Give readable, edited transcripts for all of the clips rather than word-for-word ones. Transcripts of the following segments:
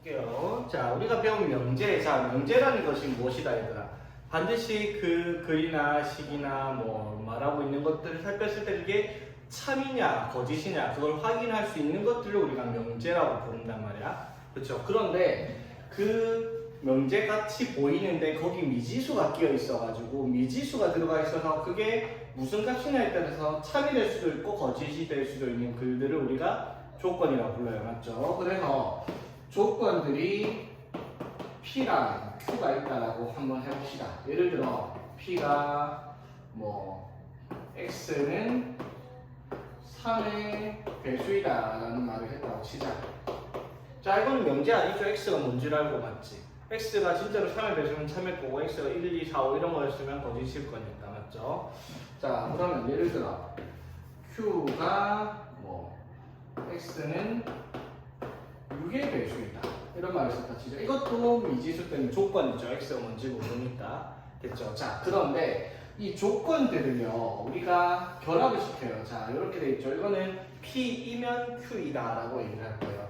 볼게요. 자, 우리가 배운 명제. 자, 명제라는 것이 무엇이다, 얘들아? 반드시 그 글이나 식이나 뭐 말하고 있는 것들을 살폈을 때 그게 참이냐, 거짓이냐, 그걸 확인할 수 있는 것들을 우리가 명제라고 부른단 말이야. 그렇죠? 그런데 그 명제같이 보이는데 거기 미지수가 끼어 있어가지고 미지수가 들어가 있어서 그게 무슨 값이냐에 따라서 참이 될 수도 있고 거짓이 될 수도 있는 글들을 우리가 조건이라고 불러요. 맞죠? 그래서 조건들이 P랑 Q가 있다라고 한번 해봅시다. 예를 들어 P가 뭐 X는 3의 배수이다 라는 말을 했다고 치자. 자, 이건 명제 아니죠? X가 뭔지를 알고 맞지? X가 진짜로 3의 배수면 참일 거고 X가 1, 2, 4, 5 이런 거였으면 거짓일 거니까. 맞죠? 자, 그러면 예를 들어 Q가 뭐 X는 6의 배수이다 이런 말을 썼다 치죠. 이것도 미지수 때문에 조건이죠. X가 뭔지 모르니까. 됐죠? 자, 그런데 이 조건들을요 우리가 결합을 시켜요. 자, 이렇게 돼 있죠. 이거는 P이면 Q이다 라고 얘기를 할 거예요.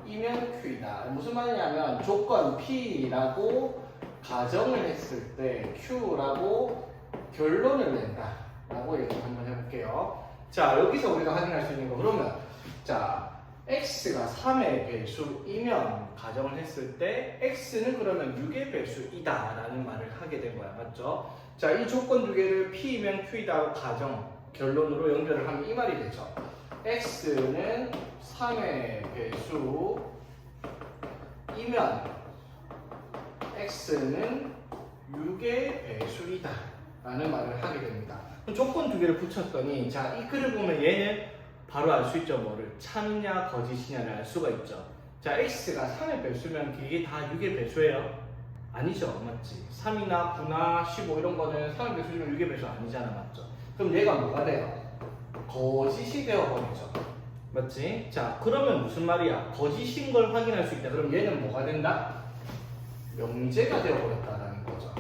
P이면 Q이다. 무슨 말이냐면 조건 P라고 가정을 했을 때 Q라고 결론을 낸다 라고 얘기를 한번 해볼게요. 자, 여기서 우리가 확인할 수 있는 거 그러면 자, X가 3의 배수이면 가정을 했을 때 X는 그러면 6의 배수이다 라는 말을 하게 된 거야. 맞죠? 자, 이 조건 두 개를 P이면 Q이다 가정 결론으로 연결을 하면 이 말이 되죠. X는 3의 배수이면 X는 6의 배수이다 라는 말을 하게 됩니다. 조건 두 개를 붙였더니 자, 이 글을 보면 얘는 바로 알 수 있죠. 뭐를 참이냐 거짓이냐를 알 수가 있죠. 자, X가 3의 배수면 이게 다 6의 배수예요? 아니죠. 맞지? 3이나 9나 15 이런 거는 3의 배수면 6의 배수 아니잖아. 맞죠? 그럼 얘가 뭐가 돼요? 거짓이 되어버리죠. 맞지? 자, 그러면 무슨 말이야? 거짓인 걸 확인할 수 있다. 그럼 얘는 뭐가 된다? 명제가 되어버렸다라는 거죠.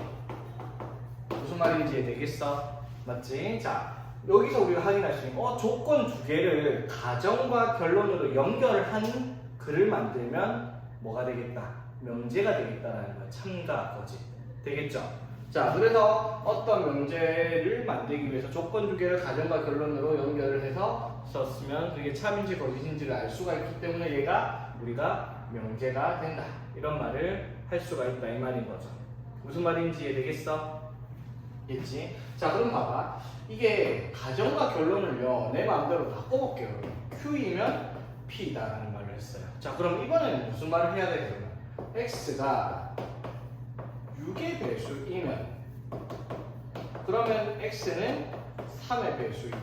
무슨 말인지 이해되겠어? 맞지? 자, 여기서 우리가 확인할 수 있는 조건 두 개를 가정과 결론으로 연결한 글을 만들면 뭐가 되겠다? 명제가 되겠다라는 거야. 참과 거짓. 되겠죠? 자, 그래서 어떤 명제를 만들기 위해서 조건 두 개를 가정과 결론으로 연결을 해서 썼으면 그게 참인지 거짓인지를 알 수가 있기 때문에 얘가 우리가 명제가 된다. 이런 말을 할 수가 있다. 이 말인 거죠. 무슨 말인지 이해되겠어? 겠지? 자, 그럼 봐봐. 이게 가정과 결론을요 내 마음대로 바꿔볼게요. Q이면 P다라는 말을 했어요. 자, 그럼 이번에는 무슨 말을 해야 돼? 그러면 X가 6의 배수이면 그러면 X는 3의 배수이다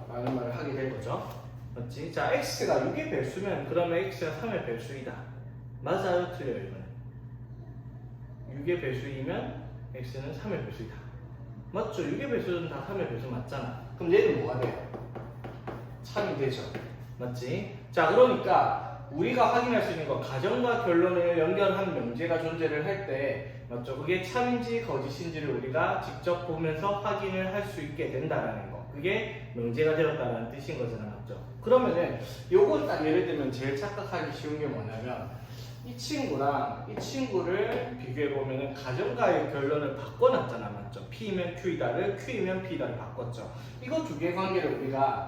라는 말을 하게 될 거죠. 맞지? 자, X가 6의 배수면 그러면 X가 3의 배수이다. 맞아요? 틀려요? 이거는 6의 배수이면 X는 3의 배수이다. 맞죠? 6의 배수는 다 3의 배수 맞잖아. 그럼 얘는 뭐가 돼요? 참이 되죠. 맞지? 자, 그러니까 우리가 확인할 수 있는 거 가정과 결론을 연결한 명제가 존재를 할 때 맞죠? 그게 참인지 거짓인지를 우리가 직접 보면서 확인을 할 수 있게 된다라는 거. 그게 명제가 되었다는 뜻인 거잖아. 맞죠? 그러면은 요거 딱 예를 들면 제일 착각하기 쉬운 게 뭐냐면 이 친구랑 이 친구를 비교해보면 가정과의 결론을 바꿔놨잖아. 맞죠? P이면 Q이다를 Q이면 P다를 바꿨죠. 이거 두 개의 관계를 우리가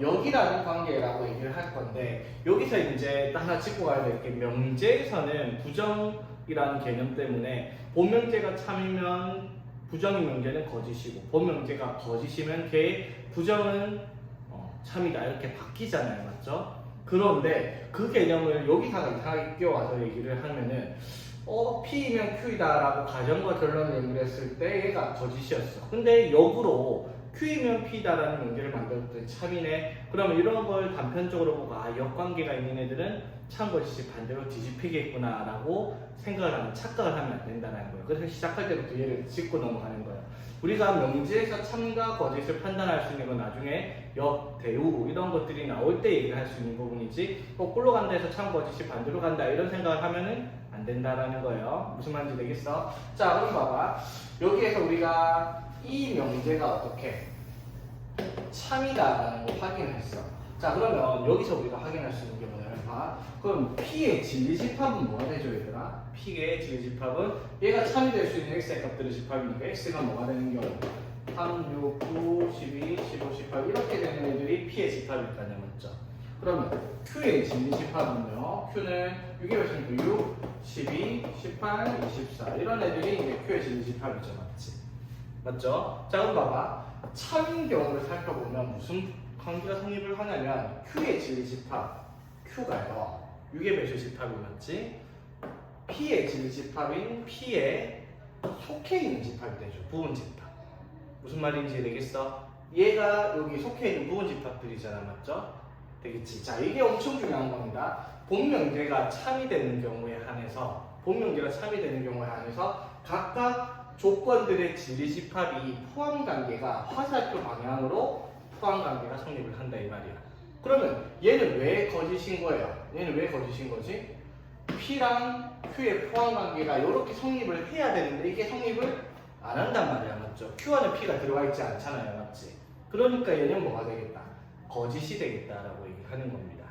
역이라는 관계라고 얘기를 할 건데 여기서 이제 하나 짚고 가야 될 게 명제에서는 부정이라는 개념 때문에 본명제가 참이면 부정인 명제는 거짓이고 본명제가 거짓이면 걔 부정은 참이다 이렇게 바뀌잖아요. 맞죠? 그런데 그 개념을 여기다가 이상하게 끼워와서 얘기를 하면은 P이면 Q이다 라고 가정과 결론을 연결했을 때 얘가 거짓이었어. 근데 역으로 Q이면 P다 라는 명제를 만들었더니 참이네. 그러면 이런 걸 단편적으로 보고 역관계가 있는 애들은 참 거짓이 반대로 뒤집히겠구나 라고 생각을 하면 착각을 하면 안 된다는 거예요. 그래서 시작할 때부터 얘를 짚고 넘어가는 거예요. 우리가 명제에서 참과 거짓을 판단할 수 있는 건 나중에 역, 대우 이런 것들이 나올 때 얘기를 할 수 있는 부분이지 거꾸로 간다 해서 참 거짓이 반대로 간다 이런 생각을 하면은 안 된다라는 거예요. 무슨 말인지 되겠어? 자, 그럼 봐봐. 여기에서 우리가 이 명제가 어떻게 참이다라는 걸 확인했어. 자, 그러면 여기서 우리가 확인할 수 있는 게 뭐냐? 그럼 P의 진리집합은 뭐가 되죠, 얘들아? P의 진리집합은 얘가 참이 될 수 있는 X의 값들의 집합이니까 X가 뭐가 되는 경우? 3, 6, 9, 12, 15, 18 이렇게 되는 애들이 P의 집합일 거 아니야, 맞죠? 그러면 Q의 진리집합은요? Q는 6의 몇이니까 6, 12, 18, 24 이런 애들이 이제 Q의 진리집합이죠, 맞지? 맞죠? 자, 그럼 봐봐. 참인 경우를 살펴보면 무슨 관계가 성립을 하냐면 Q의 진리집합 Q가요 6의 배수 집합이 맞지? P의 진리집합인 P에 속해 있는 집합이 되죠. 부분 집합. 무슨 말인지 되겠어? 얘가 여기 속해 있는 부분 집합들이잖아, 맞죠? 되겠지? 자, 이게 엄청 중요한 겁니다. 본명제가 참이 되는 경우에 한해서 각각 조건들의 진리집합이 포함관계가 화살표 방향으로 포함관계가 성립을 한다 이 말이야. 그러면 얘는 왜 거짓인 거예요? 얘는 왜 거짓인 거지? P랑 Q의 포함관계가 이렇게 성립을 해야 되는데 이게 성립을 안 한단 말이야, 맞죠? Q 안에 P가 들어가 있지 않잖아요, 맞지? 그러니까 얘는 뭐가 되겠다? 거짓이 되겠다라고 얘기하는 겁니다.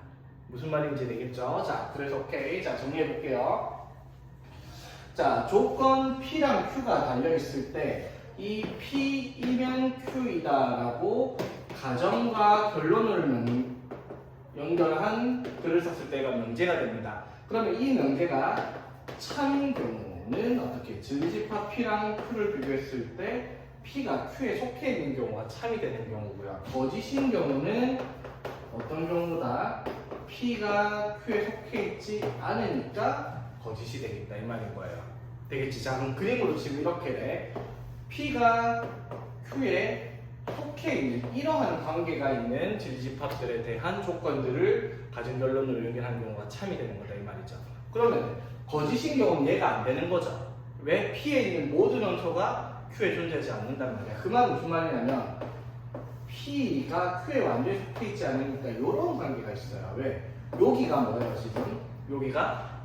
무슨 말인지 되겠죠? 자, 그래서 오케이. 자, 정리해 볼게요. 자, 조건 P랑 Q가 달려있을 때 이 P이면 Q이다라고 가정과 결론을 연결한 글을 썼을 때가 명제가 됩니다. 그러면 이 명제가 참인 경우는 어떻게? 진리집합 P랑 Q를 비교했을 때 P가 Q에 속해 있는 경우가 참이 되는 경우고요. 거짓인 경우는 어떤 경우다? P가 Q에 속해 있지 않으니까 거짓이 되겠다 이 말인 거예요. 되겠지? 자, 그럼 그림으로 지금 이렇게 돼. P가 Q에 속해 있는 이러한 관계가 있는 진리집합들에 대한 조건들을 가진 결론으로 연결한 경우가 참이 되는 거다 이 말이죠. 그러면 거짓인 경우는 얘가 안 되는 거죠. 왜? P에 있는 모든 원소가 Q에 존재하지 않는다는 말이야. 그 말은 무슨 말이냐면 P가 Q에 완전히 속해 있지 않으니까 이런 관계가 있어요. 왜? 여기가 뭐예요 지금? 여기가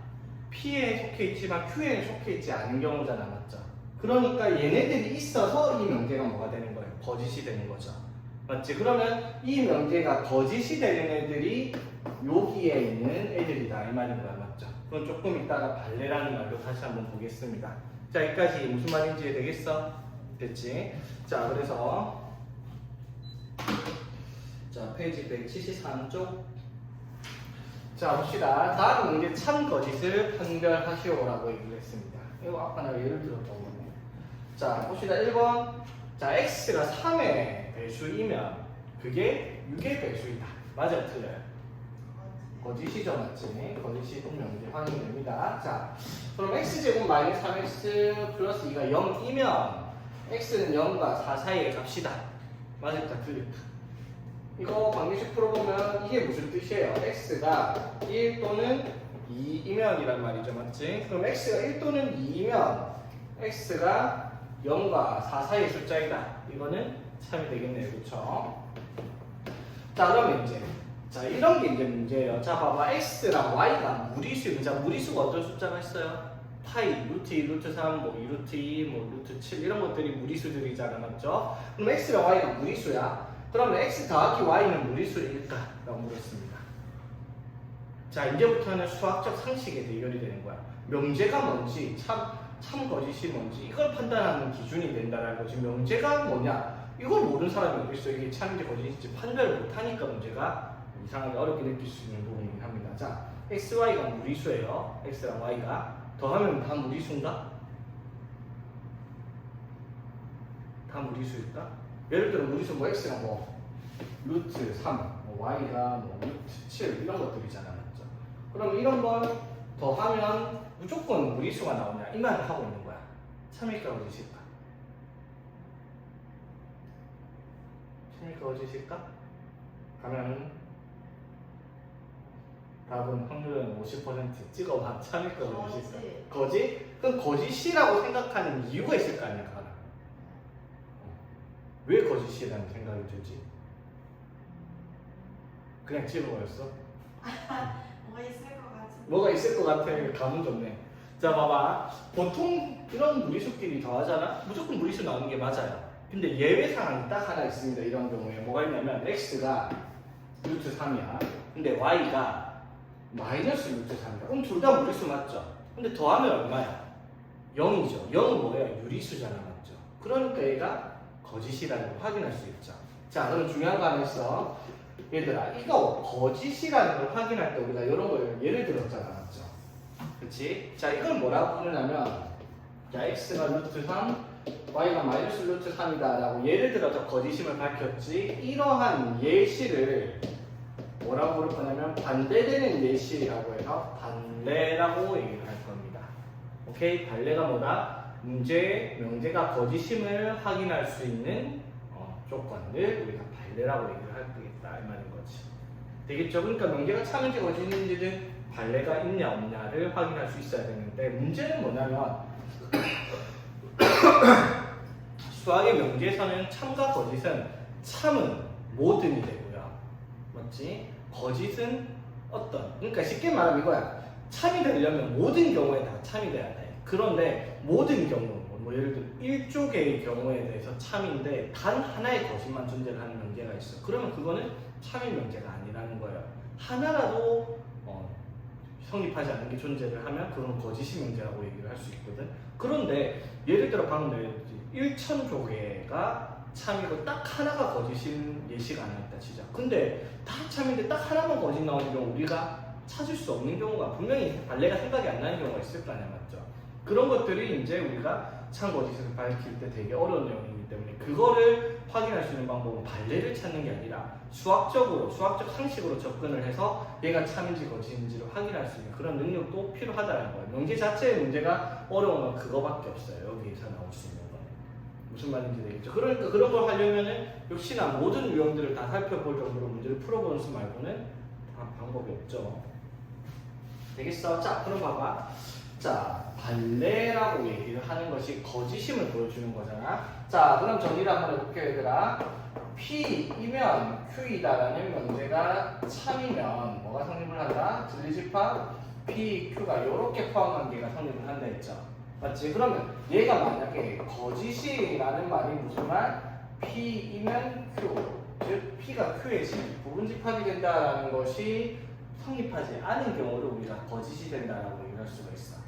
P에 속해 있지만 Q에 속해 있지 않은 경우잖아, 맞죠? 그러니까 얘네들이 있어서 이 명제가 뭐가 되는 거예요? 거짓이 되는 거죠. 맞지? 그러면 이 명제가 거짓이 되는 애들이 여기에 있는 애들이다 이 말인 거야, 맞죠? 그건 조금 이따가 발레라는 말로 다시 한번 보겠습니다. 자, 여기까지 무슨 말인지 되겠어? 됐지? 자, 그래서 자, 페이지 173쪽. 자, 봅시다. 다음 문제 참 거짓을 판별하시오라고 얘기를 했습니다. 이거 아까 내가 예를 들었던 거네. 자, 봅시다. 1번. 자, x가 3의 배수이면 그게 6의 배수이다. 맞아요? 틀려요? 거짓이죠, 맞지? 거짓이 분명히 확인됩니다. 자, 그럼 x제곱 마이너스 3x 플러스 2가 0이면 x는 0과 4 사이의 값이다. 맞을까? 틀릴까? 이거 관계식 풀어보면 이게 무슨 뜻이에요? x가 1 또는 2이면 이란 말이죠, 맞지? 그럼 x가 1 또는 2이면 x가 0과 4 사이의 숫자이다. 이거는 참이 되겠네요, 그렇죠? 자, 그러면 이제 자, 이런 게 이제 문제예요. 자, 봐봐. x랑 y가 무리수. 자, 무리수가 어떤 숫자가 있어요? 파이, 루트 2, 루트 3, 뭐 2루트 2, 뭐 루트 7 이런 것들이 무리수들이잖아, 맞죠? 그럼 x랑 y가 무리수야. 그러면 x 더하기 y는 무리수일까? 라고 물었습니다. 자, 이제부터는 수학적 상식의 대결이 되는 거야. 명제가 뭔지, 참 거짓이 뭔지 이걸 판단하는 기준이 된다라는 거지. 명제가 뭐냐? 이걸 모르는 사람이 어디 있어? 이게 참인지 거짓인지 판별을 못하니까 문제가 이상하게 어렵게 느낄 수 있는 부분이긴 합니다. 자, x, y가 무리수예요. x랑 y가 더하면 다 무리수인가? 다 무리수일까? 예를 들어 무리수 뭐 x가 뭐 루트 3, 뭐 y가 뭐 루트 7 이런 것들이잖아, 맞죠? 그럼 이런 걸 더하면 무조건 무리수가 나오냐 이 말을 하고 있는 거야. 참일까 거짓일까? 참일까 거짓일까? 가면 답은 확률은 50% 찍어봐. 참일까 거짓일까? 거짓? 그럼 거짓이라고 생각하는 이유가 있을 거 아니야, 하나. 왜 거짓이라는 생각이 들지? 그냥 찍어버렸어? 뭐가 있을 것 같아. 감은 좋네. 자, 봐봐. 보통 이런 무리수끼리 더하잖아? 무조건 무리수 나오는 게 맞아요. 근데 예외 상황이 딱 하나 있습니다. 이런 경우에 뭐가 있냐면 x가 루트 3이야. 근데 y가 마이너스 루트 3이야. 그럼 둘 다 무리수 맞죠? 근데 더하면 얼마야? 0이죠. 0은 뭐예요? 유리수잖아, 맞죠? 그러니까 얘가 거짓이라는 걸 확인할 수 있죠. 자, 그럼 중요한 거 하나 있어. 얘들아, 이거 거짓이라는 걸 확인할 때 우리가 이런 걸 예를 들었잖아, 맞죠? 그치? 자, 이걸 뭐라고 부르냐면, 자, x가 루트 3, y가 마이너스 루트 3이다 라고 예를 들어서 거짓임을 밝혔지. 이러한 예시를 뭐라고 부를 거냐면 반대되는 예시라고 해서 반례라고 얘기를 할 겁니다. 오케이? 반례가 뭐다? 명제가 거짓임을 확인할 수 있는 조건을 우리가 반례라고 얘기를 할 거겠다 이 말인 거지. 되겠죠? 그러니까 명제가 참인지 거짓인지는 반례가 있냐 없냐를 확인할 수 있어야 되는데, 문제는 뭐냐면 수학의 명제에서는 참과 거짓은 참은 모든이 되고요, 맞지? 거짓은 어떤, 그러니까 쉽게 말하면 이거야. 참이 되려면 모든 경우에 다 참이 돼야 돼. 그런데 모든 경우, 뭐 예를 들어 1조개의 경우에 대해서 참인데 단 하나의 거짓만 존재를 하는 명제가 있어. 그러면 그거는 참인 명제가 아니라는 거예요. 하나라도 성립하지 않는 게 존재를 하면 그건 거짓이 명제라고 얘기를 할 수 있거든. 그런데 예를 들어 방금 내렸지, 1000조개가 참이고 딱 하나가 거짓인 예시가 안 나왔다 치자. 근데 다 참인데 딱 하나만 거짓 나오는 경우 우리가 찾을 수 없는 경우가 분명히 반례가 생각이 안 나는 경우가 있을 거 아니야, 맞죠? 그런 것들이 이제 우리가 참 거짓을 밝힐 때 되게 어려운 내용이기 때문에 그거를 확인할 수 있는 방법은 반례를 찾는 게 아니라 수학적 상식으로 접근을 해서 얘가 참인지 거짓인지를 확인할 수 있는 그런 능력도 필요하다는 거예요. 명제 자체의 문제가 어려운 건 그거밖에 없어요. 여기에서 나올 수 있는 거는. 무슨 말인지 되겠죠? 그러니까 그런 걸 하려면은 역시나 모든 유형들을 다 살펴볼 정도로 문제를 풀어보는 수 말고는 방법이 없죠. 되겠어? 자, 그럼 봐봐. 자, 반례라고 얘기를 하는 것이 거짓임을 보여주는 거잖아. 자, 그럼 정리를 한번 해볼게요, 얘들아. P이면 Q이다라는 명제가 참이면 뭐가 성립을 한다? 진리집합 P, Q가 이렇게 포함관계가 성립을 한다 했죠. 맞지? 그러면 얘가 만약에 거짓이라는 말이 무슨 말? P이면 Q, 즉 P가 Q의 부분집합이 된다라는 것이 성립하지 않은 경우를 우리가 거짓이 된다라고 얘기할 수가 있어.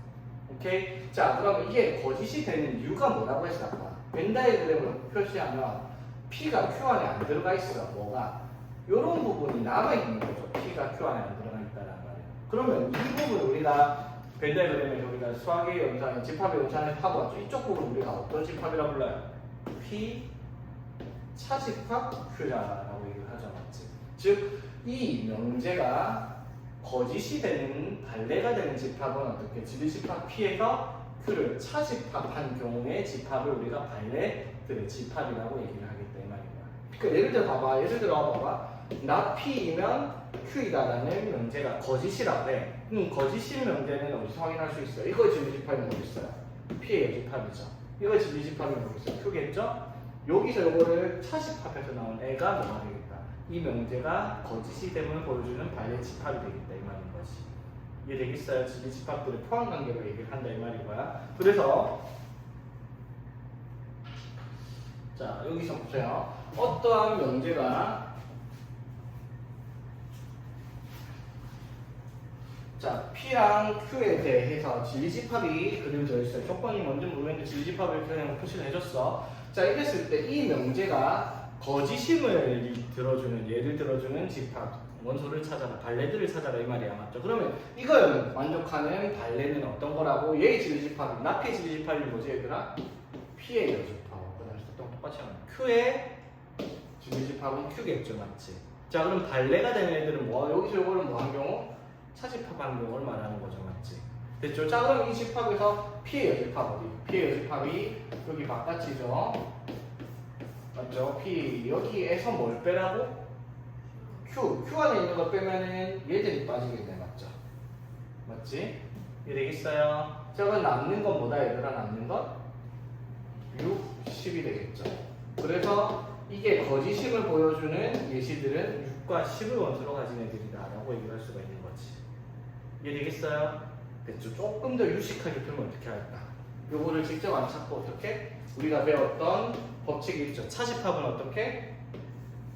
오케이? 자, 그러면 이게 거짓이 되는 이유가 뭐라고 했어? 아까 벤다이그램으로 표시하면 P가 Q 안에 안 들어가 있어. 뭐가? 이런 부분이 남아있는 거죠. P가 Q 안에 안 들어가 있다는 말이에요. 그러면 이 부분 우리가 벤다이그램에서 우리가 수학의 연산, 집합의 연산을 하고 왔죠. 이쪽 부분 우리가 어떤 집합이라고 불러요? P 차집합 Q라고 얘기를 하죠. 맞지? 즉, 이 명제가 거짓이 되는, 반례가 되는 집합은 어떻게? 진리집합 P에서 Q를 차집합한 경우의 집합을 우리가 반례들의 집합이라고 얘기를 하겠다 이 말입니다. 그러니까 예를 들어 봐봐. 예를 들어 봐봐. 나 P이면 Q이다라는 명제가 거짓이라고 해. 거짓인 명제는 어디서 확인할 수 있어요? 이거의 진리집합이 어디 있어요? P의 여집합이죠. 이거의 진리집합이 어디 있어요? Q겠죠? 여기서 이거를 차집합해서 나온 애가 뭐가 되겠다? 이 명제가 거짓이 됨을 보여주는 반례 집합이 되겠다 이 말인 거지. 이해되겠어요? 진리 집합들의 포함관계로 얘기를 한다 이 말인 거야. 그래서 자, 여기서 보세요. 어떠한 명제가 자, P랑 Q에 대해서 진리집합이 그려져 있어요. 조건이 뭔지 모르겠는데 진리집합을 그냥 표시를 해줬어. 자, 이랬을 때 이 명제가 거짓임을 들어주는, 예를 들어주는 집합, 원소를 찾아라, 반례들을 찾아라 이 말이야, 맞죠? 그러면 이걸 만족하는 반례는 어떤 거라고? 얘의 진리집합이, 나 P의 진리집합이 뭐지 얘들아? P의 여집합. 그 다음에 똑같이 하면 Q의 진리집합은 Q겠죠, 맞지? 자, 그럼 반례가 되는 애들은 뭐? 여기서 이거는 뭐 한 경우? 차집합하는 경우를 말하는 거죠, 맞지? 됐죠? 자, 그럼 이 집합에서 P의 여집합 어디? P의 여집합이 여기 바깥이죠? 맞죠? P 여기에서 뭘 빼라고? Q 안에 있는 거 빼면은 얘들이 빠지겠네, 맞죠? 맞지? 이해되겠어요? 자, 그럼 남는 건 뭐다 얘들아? 남는 건 6, 10이 되겠죠. 그래서 이게 거짓임을 보여주는 예시들은 6과 10을 원소로 가진 애들이다 라고 얘기할 수가 있는 거지. 이해되겠어요? 됐죠? 조금 더 유식하게 풀면 어떻게 할까? 요거를 직접 안 찾고 어떻게? 우리가 배웠던 법칙이 있죠. 차집합은 어떻게?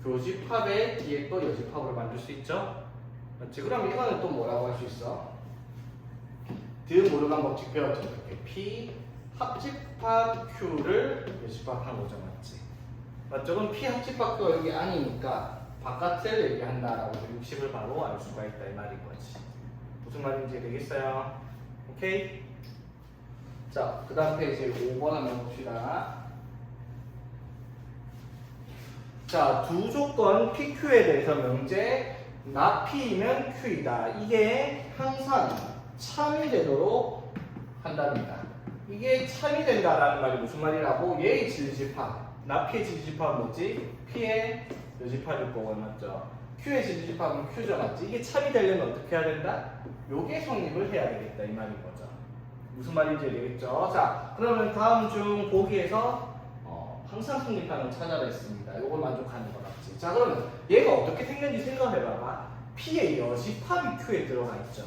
교집합의 뒤에 또 여집합으로 만들 수 있죠? 맞지? 그럼 이거는 또 뭐라고 할 수 있어? 드모르간 법칙 배웠죠? 이렇게 P 합집합 Q를 여집합한 거죠, 맞지? 맞죠? 그럼 P 합집합 Q가 여기 아니니까 바깥을 얘기한다라고 60을 바로 알 수가 있다 이 말인 거지. 무슨 말인지 되겠어요? 오케이? 자, 그 다음 페이지 5번 한번 봅시다. 자, 두 조건 PQ에 대해서 명제 나 P이면 Q이다. 이게 항상 참이 되도록 한답니다. 이게 참이 된다라는 말이 무슨 말이라고? 얘의 질집합, 나 P의 질집합은 뭐지? P의 여집합일 거고 맞죠? Q의 질집합은 Q죠, 맞지? 이게 참이 되려면 어떻게 해야 된다? 요게 성립을 해야 되겠다 이 말인 거죠. 무슨 말인지 알겠죠? 자, 그러면 다음 중 보기에서 항상 성립하는 찾아라 했습니다. 요걸 만족하는 거 맞지? 자, 그러면 얘가 어떻게 생겼는지 생각해봐봐. P의 여집합이 Q에 들어가 있죠.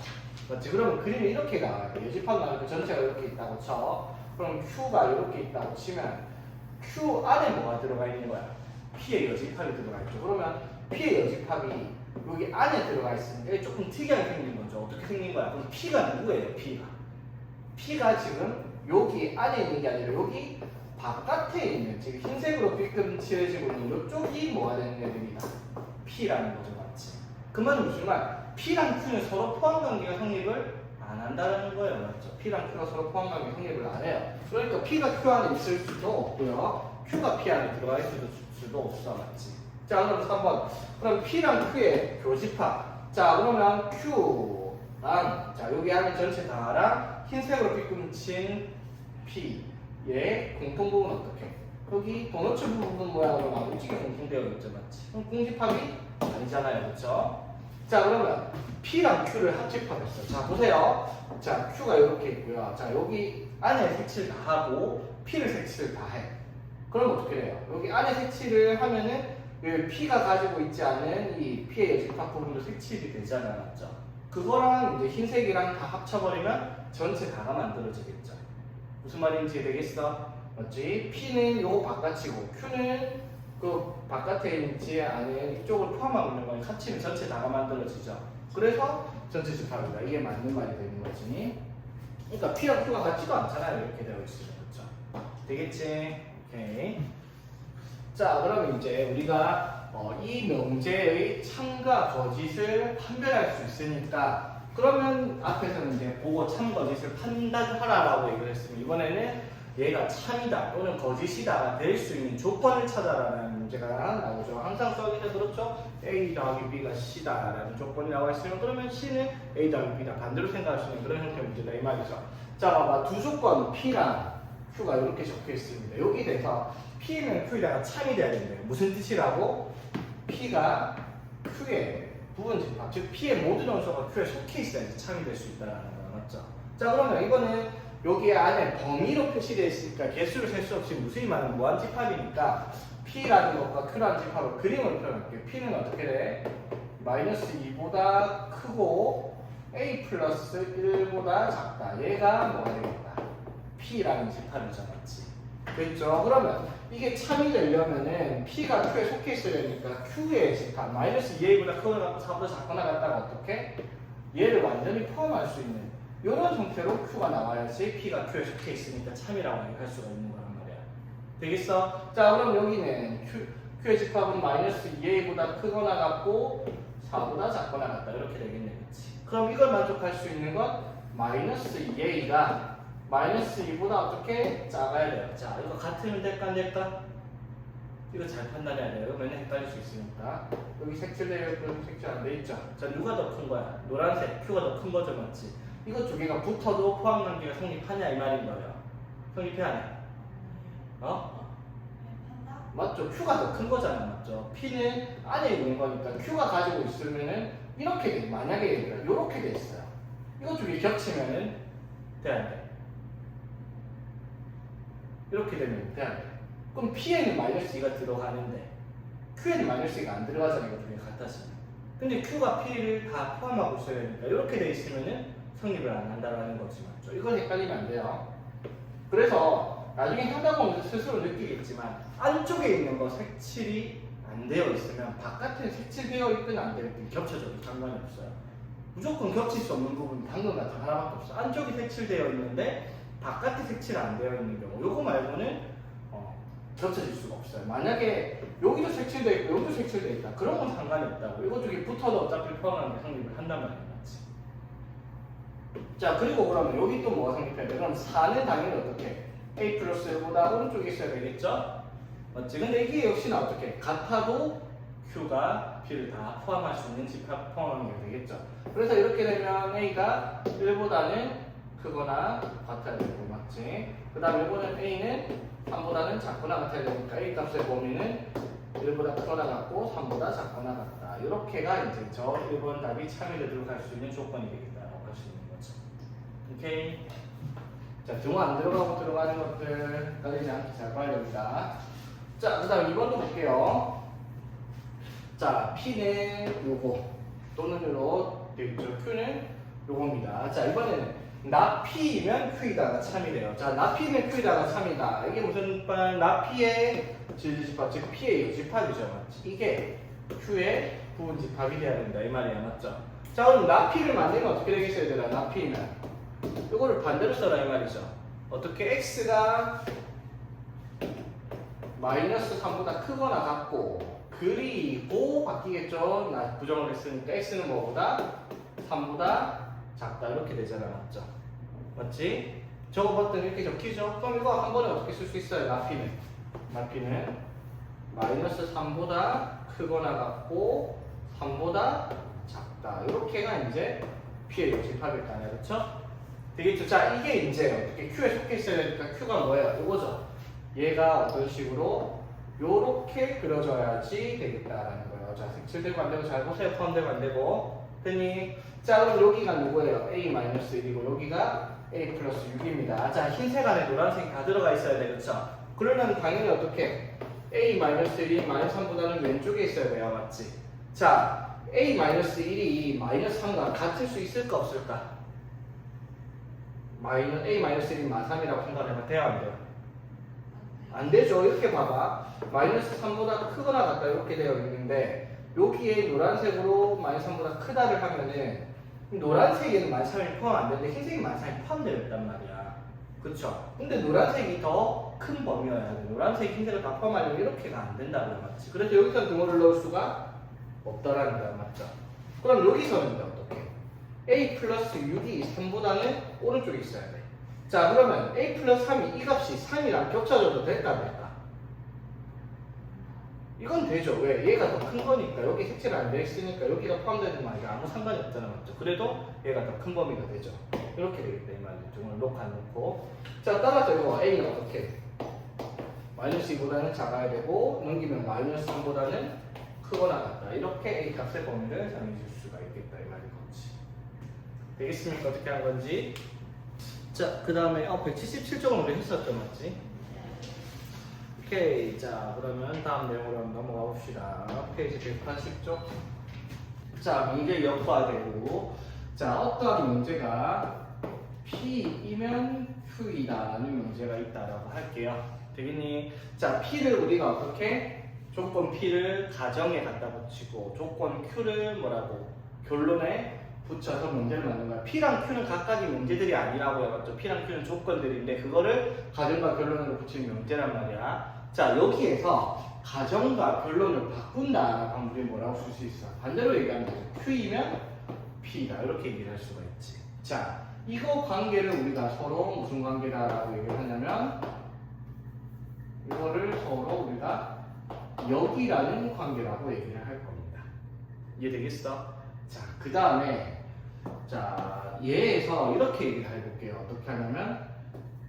맞지? 그러면 그림이 이렇게 나와요. 여집합 나오니까 전체가 이렇게 있다고 쳐. 그럼 Q가 이렇게 있다고 치면 Q 안에 뭐가 들어가 있는 거야? P의 여집합이 들어가 있죠. 그러면 P의 여집합이 여기 안에 들어가 있으니까 조금 특이하게 생긴 거죠. 어떻게 생긴 거야? 그럼 P가 누구예요? P가 지금 여기 안에 있는 게 아니라 여기 바깥에 있는, 지금 흰색으로 삐끔 칠해지고 있는 이쪽이 뭐가 되는 애들이다? P라는 거죠, 맞지? 그 말은 무슨 말? P랑 Q는 서로 포함관계가 성립을 안 한다는 거예요, 맞죠? P랑 Q가 서로 포함관계 성립을 안 해요. 그러니까 P가 Q 안에 있을 수도 없고요, Q가 P 안에 들어가 있을 수도 없어, 맞지? 자, 그럼 3번. 그럼 P랑 Q의 교집합. 자, 그러면 Q랑, 자, 여기 안에 전체 다랑 흰색으로 삐끔 친 P. 얘 공통 부분 어떻게? 여기 도너츠 부분 모양으로 나머지가 공통되어 있죠, 맞지? 그럼 공집합이 아니잖아요, 그렇죠? 자, 그러면 P랑 Q를 합집합했어. 자, 보세요. 자, Q가 이렇게 있고요. 자, 여기 안에 색칠을 다 하고 P를 색칠을 다 해. 그럼 어떻게 돼요? 여기 안에 색칠을 하면은 여기 P가 가지고 있지 않은 이 P의 여집합 부분도 색칠이 되잖아요, 맞죠? 그거랑 이제 흰색이랑 다 합쳐버리면 전체 다가 만들어지겠죠. 무슨 말인지 되겠어? 맞지? P는 요거 바깥이고 Q는 그 바깥에 있지 않은 이쪽을 포함하고 있는 거니까 합치면 전체 다가 만들어지죠. 그래서 전체 집합이다. 이게 맞는 말이 되는 거지. 그러니까 P랑 Q가 같지도 않잖아요. 이렇게 되어 있으면. 그렇죠? 되겠지? 오케이. 자, 그러면 이제 우리가 이 명제의 참과 거짓을 판별할 수 있으니까, 그러면 앞에서는 이제 보고 참 거짓을 판단하라라고 얘기를 했으면, 이번에는 얘가 참이다 또는 거짓이다 될 수 있는 조건을 찾아라라는 문제가 나오죠. 항상 수학에서 그렇죠. A 더하기 B가 C다라는 조건이 나와 있으면, 그러면 C는 A 더하기 B다 반대로 생각할 수 있는 그런 형태의 문제다 이 말이죠. 자, 봐봐. 두 조건 P랑 Q가 이렇게 적혀 있습니다. 여기 대해서 P는 Q에다가 참이 돼야 된대요. 무슨 뜻이라고? P가 Q의 부분 집합, 즉 P의 모든 원소가 Q에 속해 있어야지 참이 될 수 있다는 거 맞죠? 자, 그러면 이거는 여기 안에 범위로 표시되어 있으니까 개수를 셀 수 없이 무수히 많은 무한 집합이니까 P라는 것과 Q라는 집합을 그림으로 표현할게요. P는 어떻게 돼? 마이너스 2보다 크고 A 플러스 1보다 작다. 얘가 뭐가 되겠다? P라는 집합이죠, 맞지? 됐죠? 그러면 이게 참이 되려면은 P가 Q에 속해 있어야 되니까 Q의 집합 마이너스 2A보다 크거나 4보다 작거나 같다가 어떻게? 얘를 완전히 포함할 수 있는 이런 형태로 Q가 나와야지 P가 Q에 속해 있으니까 참이라고 할 수가 있는 거란 말이야. 되겠어? 자, 그럼 여기는 Q의 집합은 마이너스 2A보다 크거나 같고 4보다 작거나 같다 이렇게 되겠네, 그치? 그럼 이걸 만족할 수 있는 건 마이너스 2A가 마이너스 2보다 어떻게? 작아야 돼요. 자, 이거 같으면 될까 안 될까? 이거 잘 판단해야 돼요. 이거 맨날 헷갈릴 수 있으니까. 여기 색칠되어 있고 색칠 안 돼 있죠? 자, 누가 더 큰 거야? 노란색, Q가 더 큰 거죠, 맞지? 이거 두 개가 붙어도 포함관계가 성립하냐 이 말인 거예요. 성립해 안 해? 맞죠? Q가 더 큰 거잖아, 맞죠? P는 안에 있는 거니까 Q가 가지고 있으면은 이렇게 돼. 만약에 이렇게 돼 있어요. 이거 두 개 겹치면은 돼 안 돼? 이렇게 되면 돼 안 돼? 그럼 P에는 마이너스 2가 들어가는데 Q에는 마이너스 2가 안 들어가잖아요. 이거 두 개 같아지면. 근데 Q가 P를 다 포함하고 있어야 되니까 이렇게 돼 있으면은 성립을 안 한다라는 거지, 맞죠? 이건 헷갈리면 안 돼요. 그래서 나중에 하다 보면 스스로 느끼겠지만 안쪽에 있는 거 색칠이 안 되어 있으면 바깥은 색칠되어 있든 안 되어 있든 겹쳐져도 상관이 없어요. 무조건 겹칠 수 없는 부분이 방금 같은 하나밖에 없어. 안쪽이 색칠되어 있는데 바깥이 색칠 안 되어 있는 경우, 요거 말고는 겹쳐질 수가 없어요. 만약에 여기도 색칠되어 있고 여기도 색칠되어 있다, 그런 건 상관이 없다고. 이거 쪽에 붙어도 어차피 포함하는 게 성립을 한단 말이야, 맞지? 자, 그리고 그러면 여기 또 뭐가 성립해야 돼? 그럼 4는 당연히 어떻게? A 플러스 1보다 오른쪽에 있어야 되겠죠? 맞지? 근데 이게 역시나 어떻게? 같아도 Q가 P를 다 포함할 수 있는 집합 포함하는 게 되겠죠? 그래서 이렇게 되면 A가 1보다는 크거나 같아야 되고, 맞지? 그 다음에 이거는 A는 3보다는 작거나 같아야 되니까 A 값의 범위는 1보다 크거나 같고 3보다 작거나 같다. 이렇게가 이제 저 1번 답이 참여를 들어갈 수 있는 조건이 되겠다라고 할 수 있는 거죠. 오케이? 자, 등호 안 들어가고 들어가는 것들 까지는 않게 잘 봐야 됩니다. 자, 그 다음 2번도 볼게요. 자, P는 요거 또는 요로 되겠죠. Q는 요겁니다. 자, 이번에는 나 P이면 Q이다가 참이래요. 자, 나 P면 Q이다가 참이다. 이게 무슨 나 P의 질집합, 즉 P의 집합이죠, 맞지? 이게 Q의 부분 집합이 돼야 된다, 이 말이야, 맞죠? 자, 그럼 나 P를 만들면 어떻게 되겠어야 되나? 나 P면 이거를 반대로 써라, 이 말이죠. 어떻게 X가 마이너스 3보다 크거나 같고, 그리고 바뀌겠죠? 나 부정을 했으니까 X는 뭐보다? 3보다 작다, 이렇게 되잖아, 맞죠? 맞지? 저거 봤더니 이렇게 적히죠? 그럼 이거 한 번에 어떻게 쓸 수 있어요? 나피는 마이너스 3보다 크거나 같고 3보다 작다, 이렇게가 이제 P의 집합일 거 아니야, 그렇죠? 되겠죠? 자, 이게 이제 어떻게 Q에 속해 있어야 되니까 Q가 뭐예요? 이거죠? 얘가 어떤 식으로 요렇게 그려져야지 되겠다라는 거예요. 자, 색칠되고 안 되고 잘 보세요. 포함되고 안 되고. 됐니? 자, 그럼 여기가 누구예요? A-1이고 여기가 A 플러스 6입니다. 자, 흰색 안에 노란색이 다 들어가 있어야 돼, 그쵸? 그러면 당연히 어떻게? A-1이 마이너스 3보다는 왼쪽에 있어야 돼요, 맞지? 자, A-1이 마이너스 3과 같을 수 있을까 없을까? A-1이 마이너스 3이라고 생각하면 돼요, 안 돼요? 안 되죠. 이렇게 봐봐. 마이너스 3보다 크거나 같다, 이렇게 되어 있는데 여기에 노란색으로 마이너스 3보다 크다를 하면은 노란색에는 마이너스 3이 포함 안 되는데 흰색이 마이너스 3이 포함되어 있단 말이야. 그쵸? 근데 노란색이 더 큰 범위여야 돼. 노란색, 흰색을 다 포함하려면 이렇게가 안 된다고, 맞지? 그래서 여기서 등호를 넣을 수가 없다라는 거야, 맞죠? 그럼 여기서는 어떻게? A 플러스 6이 3보다는 오른쪽에 있어야 돼. 자, 그러면 A 플러스 3이 이 값이 3이랑 겹쳐져도 될까 안 될까? 이건 되죠. 왜? 얘가 더 큰 거니까. 여기 색칠 안 돼 있으니까 여기가 포함되는 말이야. 아무 상관이 없잖아, 맞죠? 그래도 얘가 더 큰 범위가 되죠. 이렇게 되겠다, 이 말이야. 등을 놓고 안 놓고. 자, 따라서 이거 A는 어떻게? 마이너스 2보다는 작아야 되고 넘기면 마이너스 3보다는 크거나 같다. 이렇게 A 값의 범위를 정해줄 수가 있겠다, 이 말인 거지. 되겠습니까? 어떻게 한 건지. 자, 그 다음에 177쪽은 우리 했었죠, 맞지? 오케이. 자, 그러면 다음 내용으로 한번 넘어가 봅시다. 페이지 180쪽. 자, 문제 역과되고, 자, 어떠한 문제가 P이면 Q이다라는 문제가 있다라고 할게요. 되겠니? 자, P를 우리가 어떻게? 조건 P를 가정에 갖다 붙이고 조건 Q를 뭐라고? 결론에 붙여서 문제를 만든 거야. P랑 Q는 각각의 문제들이 아니라고 해봤죠. P랑 Q는 조건들인데 그거를 가정과 결론으로 붙이는 문제란 말이야. 자, 여기에서 가정과 결론을 바꾼다라고 하면 우리 뭐라고 쓸 수 있어? 반대로 얘기하면 되죠. Q이면 P다, 이렇게 얘기를 할 수가 있지. 자, 이거 관계를 우리가 서로 무슨 관계다라고 얘기를 하냐면 이거를 서로 우리가 여기라는 관계라고 얘기를 할 겁니다. 이해되겠어? 자, 그 다음에 자, 얘에서 이렇게 얘기를 해볼게요. 어떻게 하냐면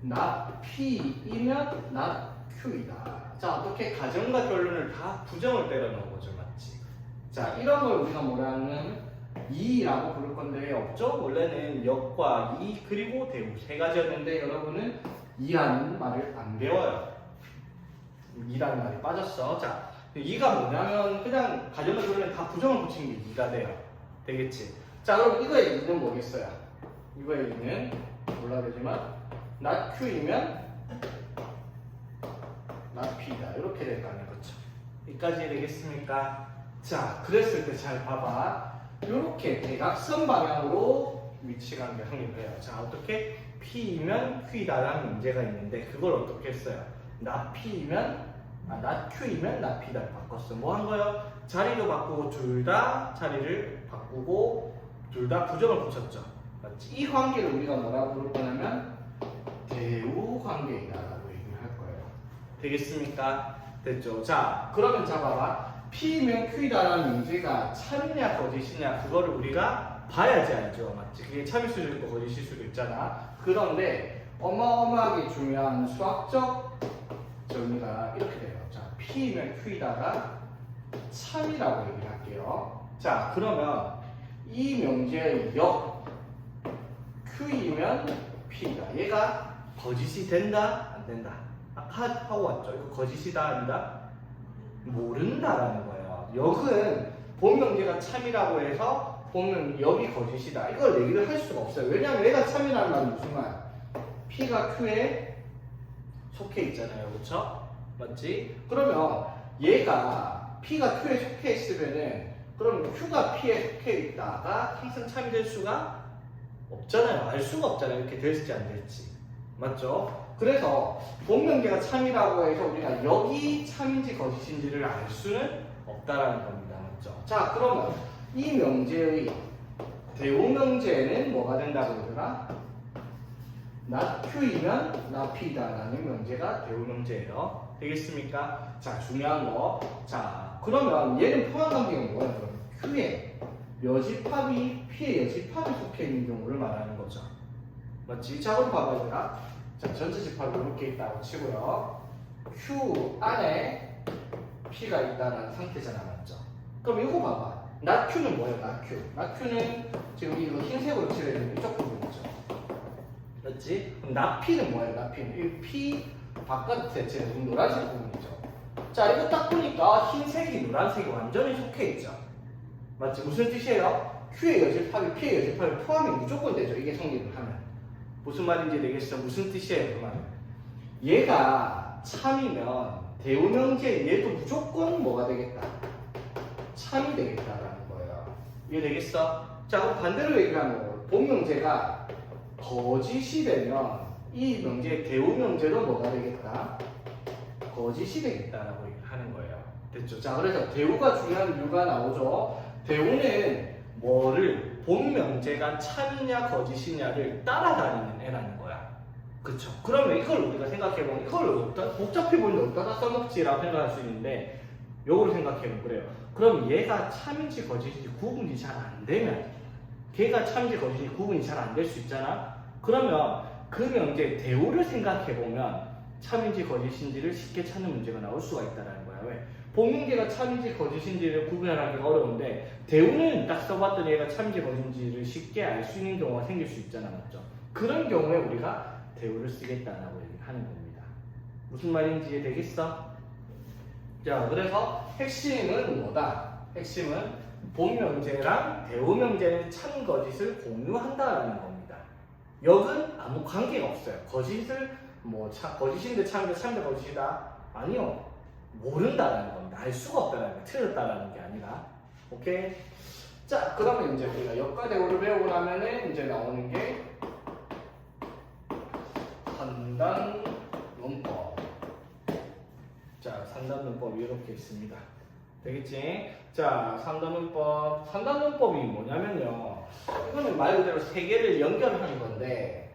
not P이면 not Q이다. 자, 어떻게 가정과 결론을 다 부정을 때려 넣은 거죠, 맞지? 자, 이런 걸 우리가 뭐라는 이라고 부를 건데 없죠? 원래는 역과 이 그리고 대우 세 가지였는데 여러분은 이라는 말을 안 배워요. 이라는 말이 빠졌어. 자, 이가 뭐냐면 그냥 가정과 결론에 다 부정을 붙이는 게 이가 돼요. 되겠지? 자, 그럼 이거의 이는 뭐겠어요? 이거의 이는 몰라 되지만 not Q이면 not P다. 이렇게 될 거 아니야, 그렇죠? 여기까지 되겠습니까? 자, 그랬을 때 잘 봐봐. 이렇게 대각선 방향으로 위치관계 성립해요. 자, 어떻게? P이면 Q다라는 문제가 있는데 그걸 어떻게 했어요? 나 Q이면 나 P다를 바꿨어. 뭐 한 거예요? 자리도 바꾸고 둘 다 자리를 바꾸고 둘 다 부정을 붙였죠. 맞지? 이 관계를 우리가 뭐라고 부를 거냐면 대우 관계이다라고 얘기를 할 거예요. 되겠습니까? 됐죠? 자, 그러면 잡아봐. P면 Q다라는 문제가 참이냐 거짓이냐 그거를 우리가 봐야지 알죠. 맞지? 그게 참일 수도 있고 거짓일 수도 있잖아. 그런데 어마어마하게 중요한 수학적 정의가 이렇게 돼요. 자, P면 Q다가 참이라고 얘기를 할게요. 자, 그러면 이 명제의 역 Q이면 P다. 얘가 거짓이 된다? 안 된다? 아까 하고 왔죠? 이거 거짓이다? 아니다? 모른다라는 거예요. 역은 본명제가 참이라고 해서 보면 역이 거짓이다. 이걸 얘기를 할 수가 없어요. 왜냐하면 얘가 참이라는 말은 무슨 말? P가 Q에 속해 있잖아요. 그렇죠? 맞지? 그러면 얘가 P가 Q에 속해 있으면은 그럼 Q가 P에 속해 있다가 항상 참이 될 수가 없잖아요. 알 수가 없잖아요. 이렇게 될지 안 될지. 맞죠? 그래서 본명제가 참이라고 해서 우리가 역이 참인지 거짓인지를 알 수는 없다라는 겁니다. 맞죠? 자, 그러면 이 명제의 대우 명제는 뭐가 된다고 그러더라? 나 Q이면 나 P다라는 명제가 대우 명제예요. 되겠습니까? 자, 중요한 거. 자, 그러면 얘는 포함 관계가 뭐야? 그럼 Q에 여집합이 P의 여집합에 속해 있는 경우를 말하는 거죠. 맞지? 자, 그럼 봐봐 얘들아. 자, 전체 집합이 이렇게 있다고 치고요. Q 안에 P가 있다라는 상태잖아. 맞죠? 그럼 이거 봐봐. 나 Q는 뭐예요? 나 Q. 나 Q는 지금 이거 흰색으로 칠해있는 이쪽 부분이죠. 맞지? 그럼 나 P는 뭐예요? 나 P는 이 P 바깥에 칠해진 노란색 부분이죠. 자, 이거 딱 보니까 흰색이 노란색이 완전히 속해 있죠. 맞지? 무슨 뜻이에요? Q의 여집합이 P의 여집합이 포함이 무조건 되죠. 이게 성립을 하면. 무슨 말인지 되겠어? 무슨 뜻이에요? 그 말은? 얘가 참이면 대우명제 얘도 무조건 뭐가 되겠다? 참이 되겠다라는 거예요. 이해되겠어? 자, 그럼 반대로 얘기하면 본명제가 거짓이 되면 이 명제 대우명제도 뭐가 되겠다? 거짓이 되겠다라고 하는 거예요. 됐죠? 자, 그래서 대우가 중요한 이유가 나오죠. 대우는 뭐를 본명제가 참이냐 거짓이냐를 따라다니는 애라는 거야. 그쵸? 그러면 이걸 우리가 생각해보면 이걸 복잡해 보이는데 어디다 써먹지라고 생각할 수 있는데 요걸 생각해보면 그래요. 그럼 얘가 참인지 거짓인지 구분이 잘 안 되면 걔가 참인지 거짓인지 구분이 잘 안 될 수 있잖아. 그러면 그 명제 대우를 생각해보면 참인지 거짓인지를 쉽게 찾는 문제가 나올 수가 있다는 거야. 왜? 본명제가 참인지 거짓인지를 구분하기가 어려운데 대우는 딱 써봤더니 얘가 참인지 거짓인지를 쉽게 알 수 있는 경우가 생길 수 있잖아. 맞죠? 그런 경우에 우리가 대우를 쓰겠다라고 얘기하는 겁니다. 무슨 말인지 이해되겠어? 자, 그래서 핵심은 뭐다? 핵심은 본명제랑 대우명제는 참 거짓을 공유한다라는 겁니다. 역은 아무 관계가 없어요. 거짓을 거짓인데 참인데 참인데 거짓이다? 아니요. 모른다라는 겁니다. 알 수가 없다라는 거, 틀렸다라는 게 아니라. 오케이? 자, 그러면 이제 우리가 역과 대우를 배우고 나면은 이제 나오는 게 산단 문법. 자, 산단 문법이 이렇게 있습니다. 되겠지? 자, 산단 문법. 산단 문법이 뭐냐면요. 이거는 말 그대로 세 개를 연결하는 건데,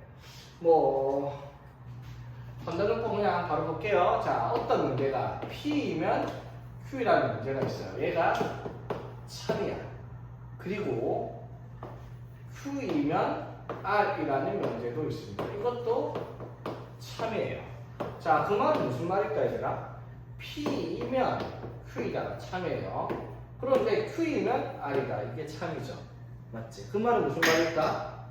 산단 문법 그냥 바로 볼게요. 자, 어떤 문제가 P이면 Q라는 문제가 있어요. 얘가 참이야. 그리고 Q이면 R이라는 문제도 있습니다. 이것도 참이에요. 자, 그 말은 무슨 말일까 얘들아? P이면 Q이다. 참이에요. 그런데 Q이면 R이다. 이게 참이죠. 맞지? 그 말은 무슨 말일까?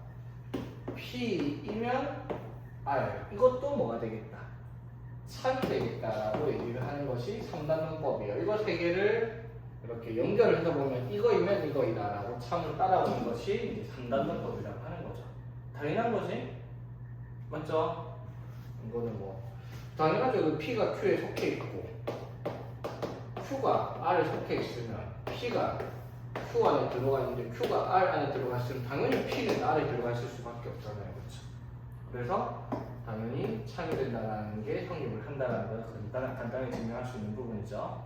P이면 R. 이것도 뭐가 되겠다? 참이 되겠다라고 얘기를 하는 것이 3단 문법이에요. 이거 세 개를 이렇게 연결을 해서 보면 이거이면 이거이다라고 참을 따라오는 것이 이제 3단 문법이라고 하는 거죠. 당연한 거지? 맞죠? 이거는 당연하죠. P가 Q에 속해 있고 Q가 R에 속해 있으면 P가 Q 안에 들어가 있는데 Q가 R 안에 들어가 있으면 당연히 P는 R에 들어가 있을 수밖에 없잖아요. 그렇죠? 그래서 당연히 참이 된다는 게 성립을 한다는 걸 간단하게 증명할 수 있는 부분이죠.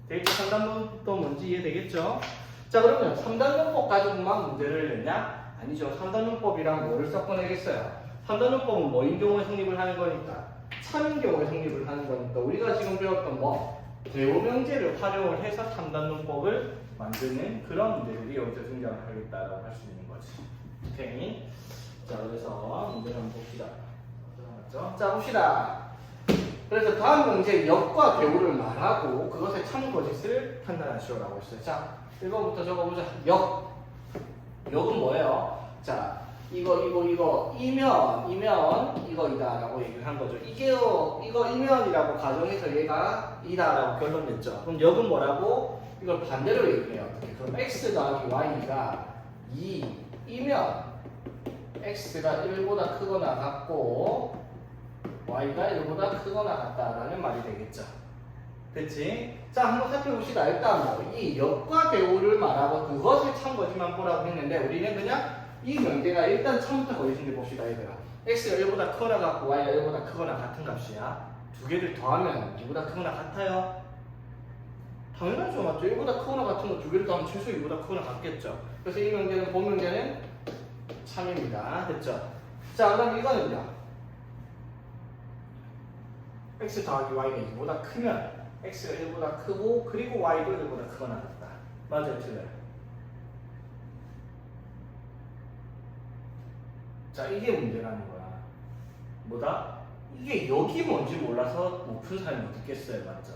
데이터 3단문도 뭔지 이해되겠죠? 자, 그러면 3단문법 가지고만 문제를 냈냐? 아니죠. 3단문법이랑 뭐를 섞어내겠어요? 3단문법은 뭐인 경우에 성립을 하는 거니까? 참인 경우에 성립을 하는 거니까 우리가 지금 배웠던 뭐 대오명제를 활용을 해서 3단문법을 만드는 그런 문제들이 여기서 등장을 하겠다라고 할 수 있는 거지. 오케이. 자, 그래서 문제를 한번 봅시다. 맞죠? 자, 봅시다. 그래서 다음 문제 역과 배우를 말하고 그것의 참 거짓을 판단하시오라고 했어요. 자, 1번부터 적어보자. 역은 뭐예요? 자, 이거 이면 이거이다 라고 얘기를 한 거죠. 이거 이면이라고 가정해서 얘가 이다라고 결론 냈죠. 그럼 역은 뭐라고? 이걸 반대로 얘기해요. 그럼 x 더하기 y가 2이면 x가 1보다 크거나 같고 y가 1보다 크거나 같다라는 말이 되겠죠. 됐지? 자, 한번 살펴봅시다. 일단 뭐 이 역과 배우를 말하고 그것의 참 거짓만 보라고 했는데 우리는 그냥 이 명제가 일단 처음부터 거짓인지 봅시다. 얘들아, x가 1보다 크거나 같고 y가 1보다 크거나 같은 값이야. 두 개를 더하면 2보다 크거나 같아요? 당연하죠. 맞죠? 1보다 크거나 같은 거 두 개를 더하면 최소 2보다 크거나 같겠죠. 그래서 이 명제는 본 명제는 참입니다. 됐죠? 자, 그럼 이거는요. x 더하기 y가 2보다 크면 x가 1보다 크고 그리고 y도 1보다 크거나 같다. 맞아요? 틀려요? 자, 이게 문제라는 거야. 뭐다? 이게 여기 뭔지 몰라서 못 푼 사람이 어떻겠어요? 맞죠?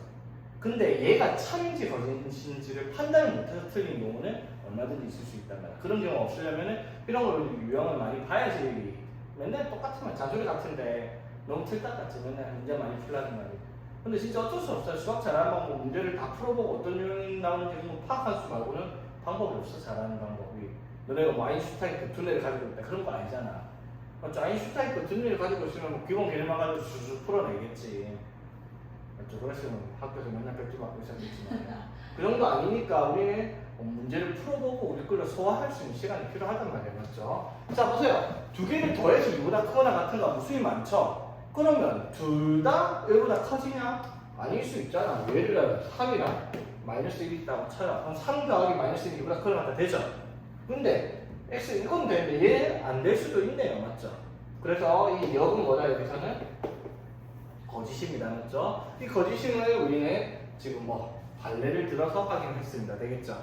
근데 얘가 참인지 거짓인지를 판단을 못해서 틀린 경우는 얼마든지 있을 수 있단 말이야. 그런 경우 없으려면은 이런 걸 유형을 많이 봐야지. 맨날 똑같으면 잔소리 같은데 너무 틀딱 같지. 맨날 문제 많이 풀라는 말이야. 근데 진짜 어쩔 수 없어요. 수학 잘하는 방법, 문제를 다 풀어보고 어떤 유형이 나오는지 뭐 파악할 수 말고는 방법이 없어. 잘하는 방법이. 너네가 뭐 아인슈타인 그 두뇌를 가지고 있다 그런 거 아니잖아. 맞죠? 아인슈타인 그 두뇌를 가지고 있으면 뭐 기본 개념만 가지고 쑥쑥 풀어내겠지. 맞죠? 그랬으면 학교에서 맨날 백지 맞고 있었겠지만 그 정도 아니니까 우리는 문제를 풀어보고 우리 걸로 소화할 수 있는 시간이 필요하단 말이에요. 맞죠? 자, 보세요. 두 개를 더해서 2보다 크거나 같은 거 무수히 많죠? 그러면 둘 다 1보다 커지냐? 아닐 수 있잖아. 예를 들어 3이랑 마이너스 1이 있다고 쳐요. 그럼 3 더하기 마이너스 1이 2보다 크거나 같다 되죠? 근데 x 이건 되는데 얘 안 될 수도 있네요. 맞죠? 그래서 이 역은 뭐다 여기서는? 거짓입니다. 맞죠? 이 거짓임을 우리는 지금 뭐 발레를 들어서 확인했습니다. 되겠죠?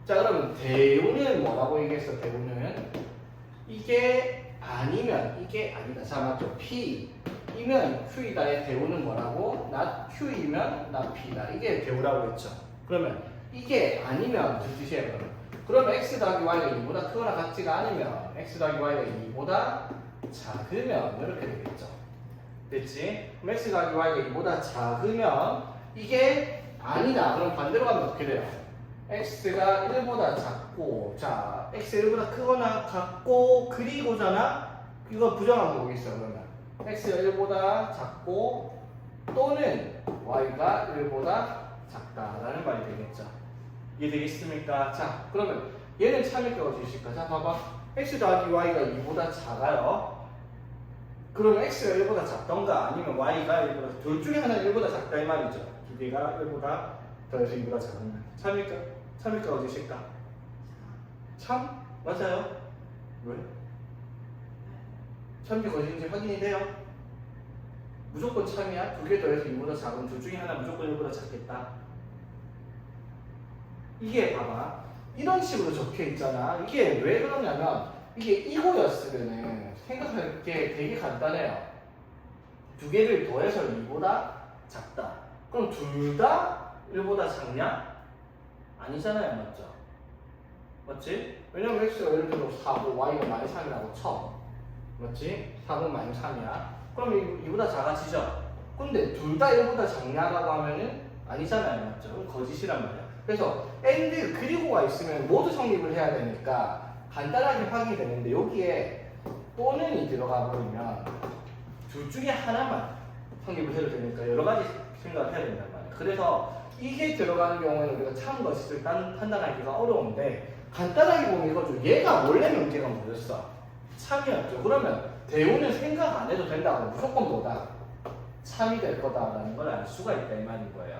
자, 그러면 대우는 뭐라고 얘기했어? 대우는 이게 아니면 이게 아니다. 자, 맞죠? P이면 Q이다의 대우는 뭐라고? not Q이면 not P다. 이게 대우라고 했죠. 그러면 이게 아니면 무슨 뜻이에요? 그러면 x 더하기 y가 2보다 크거나 같지가 않으면 x 더하기 y가 2보다 작으면 이렇게 되겠죠. 됐지? 그럼 x 더하기 y가 2보다 작으면 이게 아니다. 그럼 반대로 가면 어떻게 돼요? x가 1보다 작고, 자, x 1보다 크거나 같고 그리고잖아? 이거 부정한 거 보겠어. 그러면 x가 1보다 작고 또는 y가 1보다 작다라는 말이 되겠죠. 이해되겠습니까? 자, 그러면 얘는 참일까 거짓일까? 자, 봐봐. x 더하기 y가 2보다 작아요. 그러면 x가 1보다 작던가 아니면 y가 1보다, 둘 중에 하나는 1보다 작다 이 말이죠. 두 개가 1보다 더해서 2보다 작은. 참일까? 참일까 거짓일까? 참? 맞아요. 왜? 참인지 거짓인지 확인이 돼요? 무조건 참이야? 두 개 더해서 2보다 작은 둘 중에 하나 무조건 1보다 작겠다. 이게 봐봐. 이런 식으로 적혀 있잖아. 이게 왜 그러냐면 이게 이거였으면은 생각할 게 되게 간단해요. 두 개를 더해서 2보다 작다. 그럼 둘 다 1보다 작냐? 아니잖아요. 맞죠? 맞지? 왜냐면 x가 예를 들어 4고 y가 마이너스 3이라고 쳐. 맞지? 4는 마이너스 3이야. 그럼 2보다 작아지죠? 근데 둘 다 1보다 작냐라고 하면은 아니잖아요. 맞죠? 그럼 거짓이란 말이야. 그래서 and 그리고가 있으면 모두 성립을 해야 되니까 간단하게 확인이 되는데 여기에 또는이 들어가 버리면 둘 중에 하나만 성립을 해도 되니까 여러 가지 생각을 해야 된단 말이야. 그래서 이게 들어가는 경우에는 우리가 참 것을 판단하기가 어려운데 간단하게 보면 이거죠. 얘가 원래 명제가 뭐였어? 참이었죠. 그러면 대우는 생각 안 해도 된다고 무조건 뭐다? 참이 될 거다라는 걸 알 수가 있다 이 말인 거예요.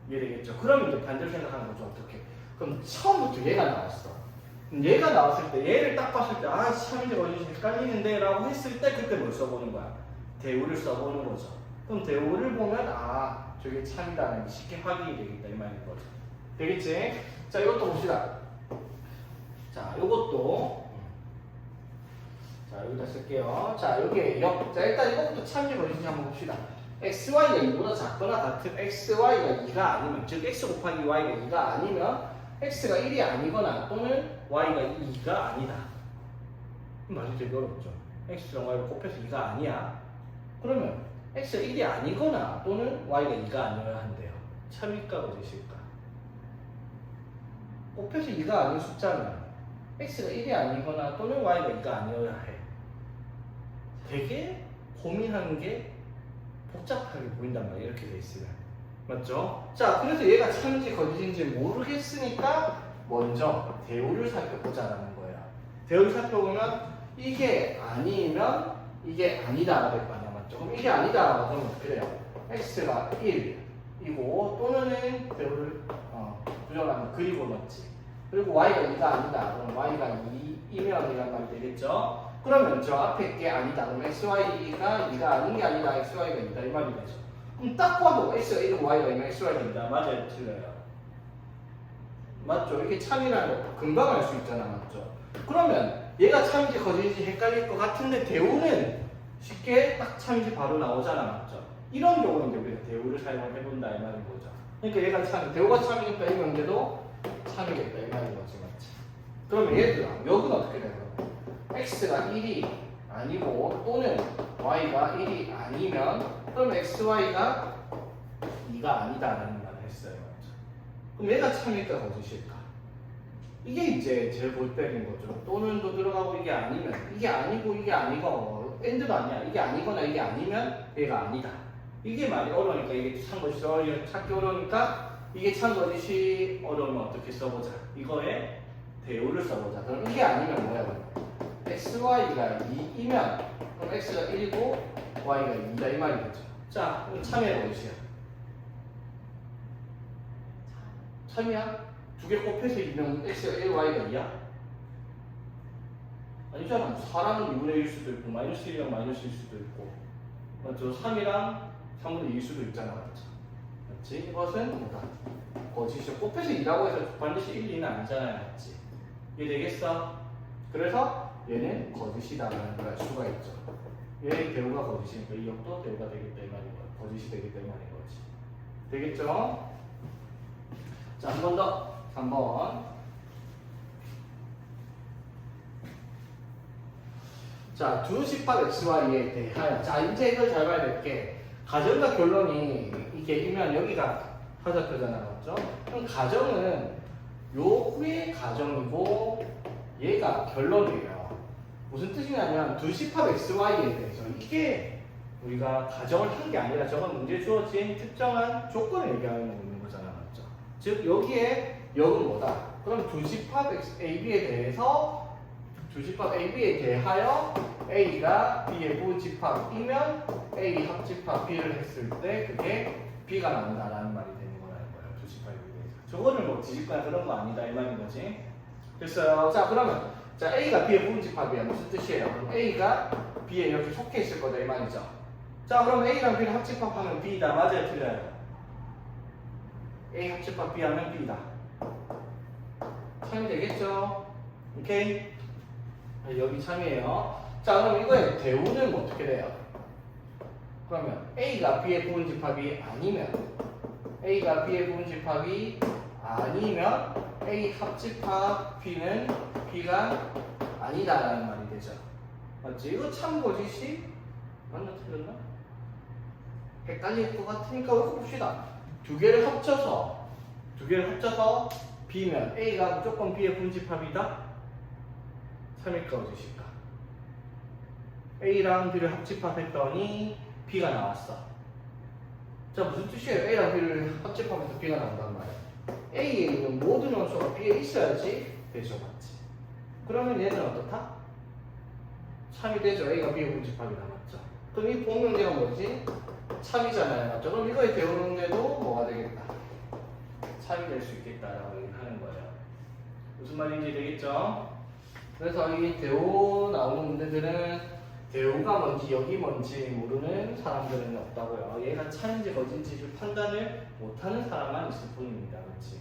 이해되겠죠? 그러면 이제 반대로 생각하는 거죠. 어떻게? 그럼 처음부터 얘가 나왔어. 얘가 나왔을 때 얘를 딱 봤을 때 아 참인지 어딘지 헷갈리는데 라고 했을 때 그때 뭘 써보는 거야? 대우를 써보는 거죠. 그럼 대우를 보면 아 저게 참이다라는 게 쉽게 확인이 되겠다 이 말인 거죠. 되겠지? 자 이것도 봅시다. 자 이것도 자 여기다 쓸게요. 자 여기에 자 일단 이것부터 참인지 어딘지 한번 봅시다. xy가 2보다 작거나 같은 xy가 2가 아니면 즉 x 곱하기 y가 2가 아니면 x가 1이 아니거나 또는 y가 2가 아니다. 말이 되게 어렵죠. x랑 y가 곱해서 2가 아니야. 그러면 x가 1이 아니거나 또는 y가 2가 아니어야 한대요. 참일까 거짓일까? 곱해서 2가 아닌 숫자는 x가 1이 아니거나 또는 y가 2가 아니어야 해. 되게 고민하는 게 복잡하게 보인단 말이야. 이렇게 돼 있으면. 맞죠? 자, 그래서 얘가 참인지 거짓인지 모르겠으니까 먼저 대우를 살펴보자라는 거예요. 대우를 살펴보면 이게 아니면 이게 아니다라고 할 거 아니야. 맞죠? 그럼 이게 아니다라고 하면 어떻게 돼요? x가 1이고 또는 대우를 부정하면 그리고 넣지. 그리고 y가 2가 아니다. 그럼 y가 2이면 이란 말이 되겠죠? 그러면 저 앞에 게 아니다. 그럼 xy가 2가 아닌 게 아니다. xy가 2다. 이 말이 되죠. 그럼 딱 봐도 x가 1이고 y가 2면 xy가 2다. 맞아요? 틀려요? 맞죠? 이게 참이라는 거 금방 알 수 있잖아. 맞죠? 그러면 얘가 참인지 거짓인지 헷갈릴 것 같은데 대우는 쉽게 딱 참인지 바로 나오잖아. 맞죠? 이런 경우는 이제 우리가 대우를 사용을 해본다. 이 말인 거죠. 그러니까 얘가 참, 대우가 참이니까 이 명제도 참이겠다. 이 말인 거지. 맞지? 그러면 얘들아, 여기는 어떻게 되는 거야? x가 1이 아니고 또는 y가 1이 아니면 그럼 xy가 2가 아니다라는 말을 했어요. 맞죠? 그럼 얘가 참일까 거짓일까? 이게 이제 제일 볼 때인 거죠. 또는도 들어가고 이게 아니면 이게 아니고 이게 아니고 엔드도 아니야. 이게 아니거나 이게 아니면 얘가 아니다. 이게 말이 어려우니까 이게 참 것이 찾기 어려우니까 이게 참 것이 어려우면 어떻게 써보자. 이거에 대우를 써보자. 그럼 이게 아니면 뭐야? xy가 2이면 그럼 x가 1이고 y가 2다 이 말이겠죠. 자, 그럼 참이야 거짓이야? 참이야? 두 개 곱해서 2면 x가 1, y가 2야? 아니잖아. 4랑은 2분의 1일 수도 있고 마이너스 1이랑 마이너스 1일 수도 있고 맞죠? 3이랑 3분의 2일 수도 있잖아. 맞죠? 맞지? 이것은 뭐다? 거짓이야. 곱해서 2라고 해서 반드시 1, 2는 아니잖아요. 맞지? 이해되겠어? 그래서 얘는 거짓이다라는 걸 알 수가 있죠. 얘의 대우가 거짓이니까 이 역도 대우가 되겠다 이 말인 거야. 거짓이 되겠다 이 말인 거지. 되겠죠? 자, 한 번 더. 3번. 자, 두 집합 xy에 대하여. 자, 이제 이걸 잘 봐야 될 게 가정과 결론이 이게이면 여기가 화살표잖아. 맞죠? 그럼 가정은 요 후에 가정이고 얘가 결론이에요. 무슨 뜻이냐면 두 집합 xy에 대해서 이게 우리가 가정을 한 게 아니라 저건 문제에 주어진 특정한 조건을 얘기하는 있는 거잖아. 맞죠? 즉 여기에 역은 뭐다? 그럼 두 집합 AB에 대해서 두 집합 AB에 대하여 A가 B의 부집합이면 A 합집합 B를 했을 때 그게 B가 나온다라는 말이 되는 거라는 거예요. 두 집합에 대해서. 저거를 뭐 뒤집거나 그런 거 아니다 이 말인 거지. 됐어요. 자 그러면 자 A가 B의 부집합이야. 무슨 뜻이에요? 그럼 A가 B에 이렇게 속해 있을 거다 이 말이죠. 자 그럼 A랑 B를 합집합하면 B다. 맞아요? 틀려요? A 합집합 B 하면 B다. 참이 되겠죠? 오케이? 여기 참이에요. 자, 그럼 이거의 대우는 어떻게 돼요? 그러면 A가 B의 부분집합이 아니면 A가 B의 부분집합이 아니면 A 합집합 B는 B가 아니다라는 말이 되죠. 맞지? 이거 참 거짓이 맞나 틀렸나? 헷갈릴 것 같으니까 이거 봅시다. 두 개를 합쳐서 B면 A가 무조건 B의 분집합이다? 3일까 어디실까? A랑 B를 합집합했더니 B가 나왔어. 자, 무슨 뜻이에요? A랑 B를 합집하면서 B가 나온단 말이야. A에 있는 모든 원소가 B에 있어야지 되죠, 맞지? 그러면 얘는 어떻다? 참이 되죠. A가 B에 분집하게 남았죠. 그럼 이 보명제가 뭐지? 참이잖아요, 맞죠? 그럼 이거의 대우명제도 뭐가 되겠다? 참이 될 수 있겠다라고 얘기하는 거예요. 무슨 말인지 되겠죠? 그래서 이 대우 나오는 문제들은 대우가 뭔지 여기 뭔지 모르는 사람들은 없다고요. 얘가 참인지 거짓인지 판단을 못하는 사람만 있을 뿐입니다. 그렇지?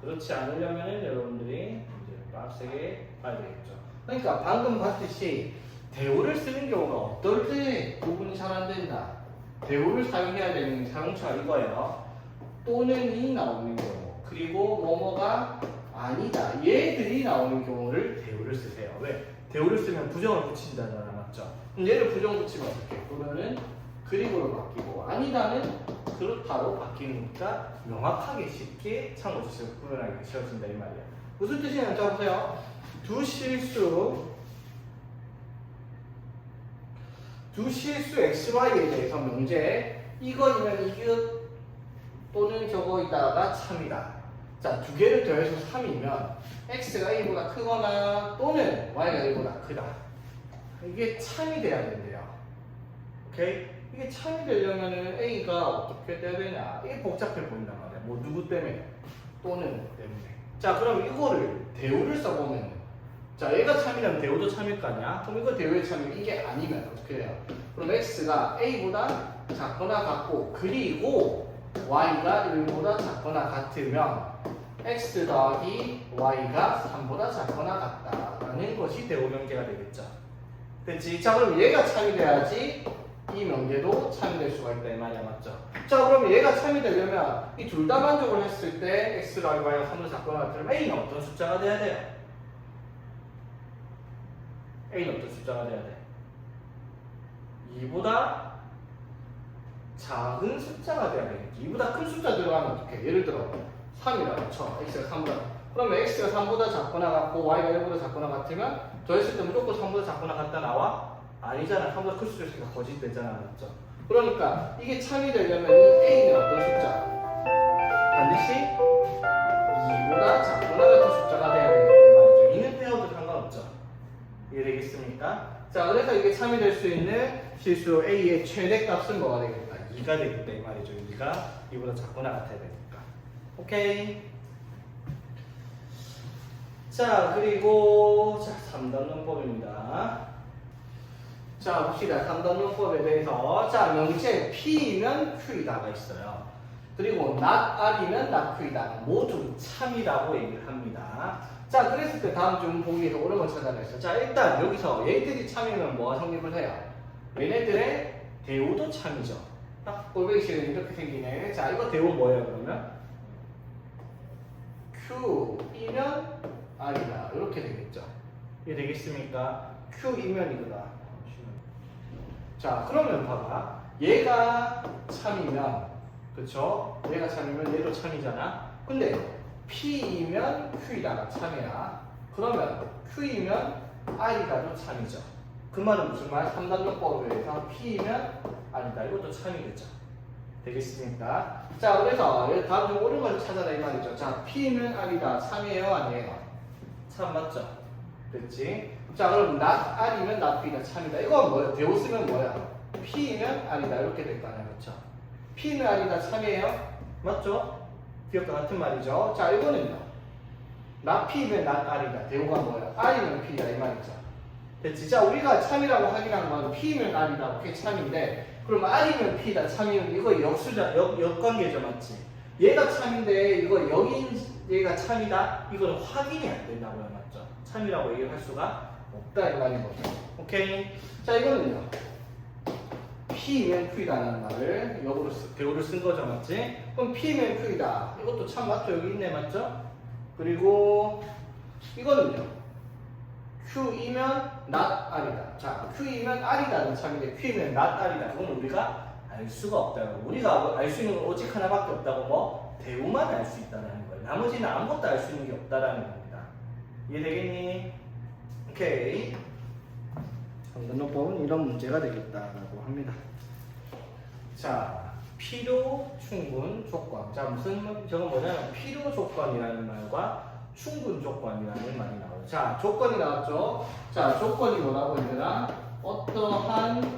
그렇지 않으려면 여러분들이 문제를 빡세게 봐야 되겠죠. 그러니까 방금 봤듯이 대우를 쓰는 경우가 어떨 때 구분이 잘 안 된다. 대우를 사용해야 되는 사용처가 이거예요. 또는이 나오는 경우, 그리고 뭐뭐가 아니다. 얘들이 나오는 경우를 대우를 쓰세요. 왜? 대우를 쓰면 부정을 붙인다잖아, 맞죠? 그럼 얘를 부정 붙이면 어떻게? 또는 그리고로 바뀌고 아니다는 그렇다로 바뀌니까 명확하게 쉽게 참고 주시고 구분하기 쉬워진다 이 말이야. 무슨 뜻이냐면 자 보세요. 두 실수 XY에 대해서 문제 이거이면 이것 또는 저거이다가 참이다. 자, 두 개를 더해서 3이면 x가 a보다 크거나 또는 y가 a보다 크다. 이게 참이 돼야 된대요. 오케이? 이게 참이 되려면은 a가 어떻게 돼야 되냐? 이게 복잡해 보인단 말이야. 뭐 누구 때문에? 또는 뭐 때문에. 자, 그럼 이거를 대우를 써보면 자, 얘가 참이라면 대우도 참일 거 아니야? 그럼 이거 대우의 참이면 이게 아니면 어떻게 돼요? 그럼 x가 a보다 작거나 같고 그리고 y가 1보다 작거나 같으면 x 더하기 y가 3보다 작거나 같다라는 것이 대우 명제가 되겠죠. 됐지? 자, 그럼 얘가 참이 돼야지 이 명제도 참이 될 수가 있다 이 말이야, 맞죠? 자, 그럼 얘가 참이 되려면 이 둘 다 만족을 했을 때 x 더하기 y가 3보다 작거나 같으면 a는 어떤 숫자가 돼야 돼요? a는 어떤 숫자가 돼야 돼? 2보다 작은 숫자가 돼야 되겠지. 2보다 큰 숫자 들어가면 어떻게? 예를 들어 3이라고 쳐. x가 3보다. 그러면 x가 3보다 작거나 같고 y가 1보다 작거나 같으면 더했을 때 무조건 3보다 작거나 같다 나와? 아니잖아. 3보다 클 수도 있으니까 거짓되잖아. 맞죠? 그러니까 이게 참이 되려면 이 a는 어떤 숫자? 반드시 2보다 작거나 같은 숫자가 돼야 되는 말이죠. 2는 떼어도 상관없죠. 이해되겠습니까? 자, 그래서 이게 참이 될 수 있는 실수 A의 최대값은 뭐가 되겠다? 2가 되겠다 이 말이죠. 2가 2보다 작거나 같아야 되니까. 오케이. 자, 그리고 자, 3단 논법입니다. 자, 봅시다. 3단 논법에 대해서 자, 명제 P이면 Q이다가 있어요. 그리고 not R이면 not Q이다. 모두 참이라고 얘기를 합니다. 자, 그랬을 때 다음 중 보기에서 옳은 걸 찾아냈어. 자, 일단 여기서 얘들이 참이면 뭐가 성립을 해요? 얘네들의 대우도 참이죠. 딱 꼴배기식은 이렇게 생기네. 자, 이거 대우 뭐예요, 그러면? Q이면 R이다. 이렇게 되겠죠. 이게 되겠습니까? Q이면 이거다. 자, 그러면 봐봐. 얘가 참이면, 그쵸? 얘가 참이면 얘도 참이잖아. 근데 P이면 Q이다가 참이야. 그러면 Q이면 R이다도 참이죠. 그 말은 무슨 말? 3단용법에 의해서 P이면 R이다. 이것도 참이겠죠. 되겠습니까? 자, 그래서 다음 중 옳은 걸 찾아라 이 말이죠. 자, P이면 R이다. 참이에요? 아니에요? 참 맞죠? 됐지? 자, 그럼 not R이면 not P이다. 참이다. 이건 뭐예요? 대우 쓰면 뭐야? P이면 R이다. 이렇게 될 거 아니야. 그렇죠? P는 R이다. 참이에요? 맞죠? 기억과 같은 말이죠. 자, 이거는요. not P면 not R이다. 대우가 뭐예요? R이면 P다. 이 말이죠. 됐지? 자, 우리가 참이라고 확인한 건 P면 R이다. 그게 참인데 그럼 R이면 P다. 참이면 이거 역관계죠. 맞지? 얘가 참인데 이거 여긴 얘가 참이다. 이거는 확인이 안 된다고요. 맞죠? 참이라고 얘기할 수가 없다. 이 말인 거죠. 오케이? 자, 이거는요. P면 Q이다라는 말을 역으로 대우를 쓴 거죠. 맞지? 그럼 P면 Q이다. 이것도 참 맞죠? 여기 있네. 맞죠? 그리고 이거는요. Q이면 not R이다. 자, Q이면 R이다는 참인데 Q이면 not R이다. 그건 우리가 알 수가 없다고. 우리가 알 수 있는 건 오직 하나밖에 없다고 뭐 대우만 알 수 있다는 거예요. 나머지는 아무것도 알 수 있는 게 없다라는 겁니다. 이해되겠니? 오케이. 삼단론법은 이런 문제가 되겠다라고 합니다. 자, 필요, 충분, 조건. 자, 저건 뭐냐면 필요 조건이라는 말과 충분 조건이라는 말이 나오죠. 자, 조건이 나왔죠. 자, 조건이 뭐라고 했느냐? 어떠한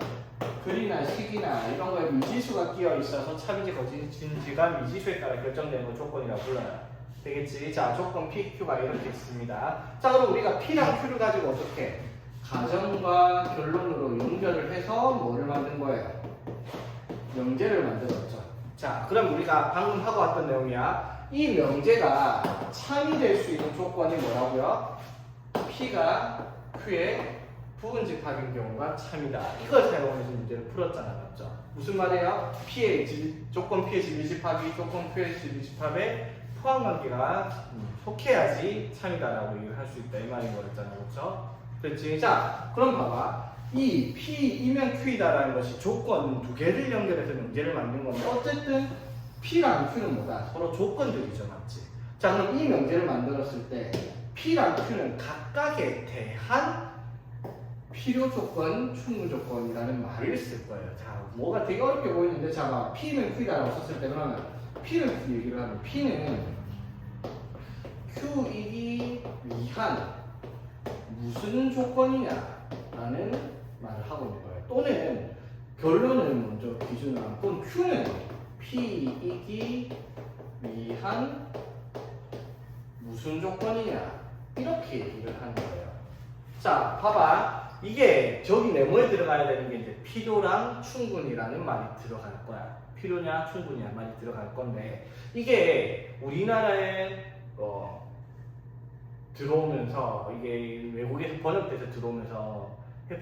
글이나 식이나 이런 거에 미지수가 끼어 있어서 참인지 거짓인지가 미지수에 따라 결정되는 걸 조건이라고 불러요. 되겠지? 자, 조건 P, Q가 이렇게 있습니다. 자, 그럼 우리가 P랑 Q를 가지고 어떻게 가정과 결론으로 연결을 해서 뭐를 만든 거예요? 명제를 만들었죠. 자, 그럼 우리가 방금 하고 왔던 내용이야. 이 명제가 참이 될 수 있는 조건이 뭐라고요? P가 Q의 부분집합인 경우가 참이다. 이걸 사용해서 문제를 풀었잖아, 맞죠? 무슨 말이에요? 조건 P의 진리집합이 조건 Q의 진리집합에 포함관계가 속해야지 참이다라고 얘기를 할 수 있다. 이 말인 거였잖아, 그렇죠? 그렇지? 자, 그럼 봐봐. 이 P이면 Q이다라는 것이 조건 두 개를 연결해서 문제를 만든 건데 어쨌든 P랑 Q는 뭐다? 서로 조건들이죠, 맞지? 자, 그럼 이 명제를 만들었을 때 P랑 Q는 각각에 대한 필요 조건, 충분 조건이라는 말을 쓸 거예요. 자, 뭐가 되게 어렵게 보이는데, 자, 봐. P는 Q이다라고 썼을 때 그러면 P는 Q 얘기를 하면 P는 Q이기 위한 무슨 조건이냐라는 말을 하고 있는 거예요. 또는 결론을 먼저 기준으로 하고 Q는 P이기 위한 무슨 조건이냐 이렇게 얘기를 하는 거예요. 자, 봐봐. 이게 저기 네모에 들어가야 되는 게 이제 필요랑 충분이라는 말이 들어갈 거야. 필요냐 충분이냐 말이 들어갈 건데 이게 우리나라에 들어오면서 이게 외국에서 번역돼서 들어오면서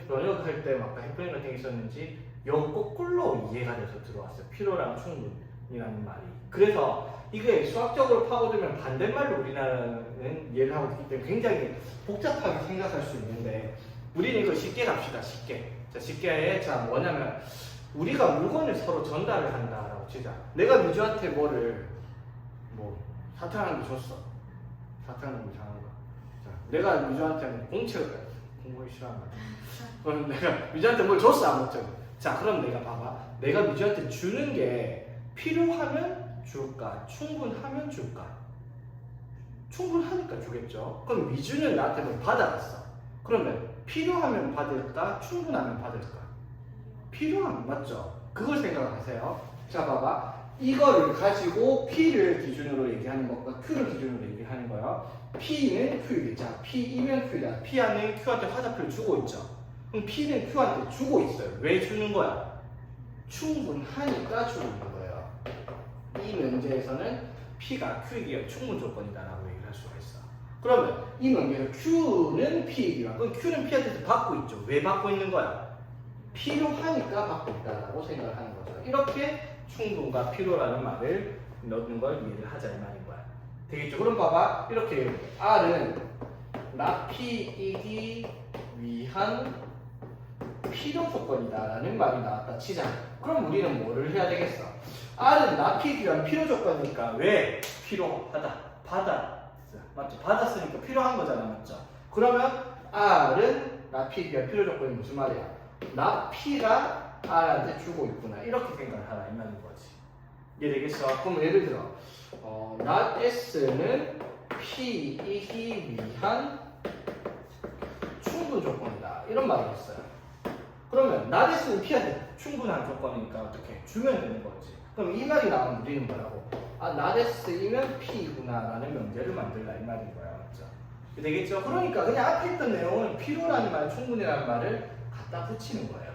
번역할 때 막 해프닝 같은 게 있었는지 영 거꾸로 이해가 돼서 들어왔어요. 필요랑 충분이라는 말이. 그래서 이게 수학적으로 파고들면 반대말로 우리나라는 이해를 하고 있기 때문에 굉장히 복잡하게 생각할 수 있는데 우리는 이거 쉽게 갑시다. 쉽게. 자, 쉽게 자 뭐냐면 우리가 물건을 서로 전달을 한다라고 치자. 내가 미주한테 뭐를 사탕을 줬어. 사탕을 잘한 거. 자, 내가 미주한테 공책을 공부하기 싫어하는 거. 그럼 내가 미주한테 뭘 줬어 안 줬어. 자, 그럼 내가 봐봐. 내가 미주한테 주는 게 필요하면 줄까? 충분하면 줄까? 충분하니까 주겠죠. 그럼 미주는 나한테 뭘 받아갔어. 그러면 필요하면 받을까? 충분하면 받을까? 필요하면 맞죠? 그걸 생각하세요. 자, 봐봐. 이거를 가지고 P를 기준으로 얘기하는 것과 Q를 기준으로 얘기하는 거예요. P는 Q이겠죠. 자, P이면 Q다. P 안에 Q한테 화살표를 주고 있죠. 그럼 P는 Q한테 주고 있어요. 왜 주는 거야? 충분하니까 주고 있는 거예요. 이 문제에서는 P가 Q이기에 충분 조건이다라고 얘기를 할 수가 있어. 그러면 이 문제에서 Q는 P이기와 그럼 Q는 P한테서 받고 있죠. 왜 받고 있는 거야? 필요하니까 받고 있다라고 생각을 하는 거죠. 이렇게 충분과 필요라는 말을 넣는 걸 이해를 하자 이 말인 거야. 되겠죠? 그럼 봐봐. 이렇게 R은 나 P이기 위한 필요 조건이다라는 말이 나왔다 치자. 그럼 우리는 뭐를 해야 되겠어? R은 나 P이기 위한 필요 조건이니까 왜? 필요하다. 받아. 맞죠? 받았으니까 필요한 거잖아. 맞죠? 그러면 R은 나 P이기 위한 필요 조건이 무슨 말이야? 나 P가 R한테 주고 있구나. 이렇게 생각을 하라 이 말인 거지. 이해되겠어? 그럼 예를 들어 not S는 P이기 위한 충분 조건이다. 이런 말을 했어요. 그러면 not S는 P한테 충분한 조건이니까 어떻게? 주면 되는 거지. 그럼 이 말이 나오면 우리는 뭐라고? not S이면 P구나 라는 명제를 만들라 이 말인 거야. 맞죠? 되겠죠? 그러니까 그냥 앞에 있던 내용은 필요라는 말, 충분이라는 말을 갖다 붙이는 거예요.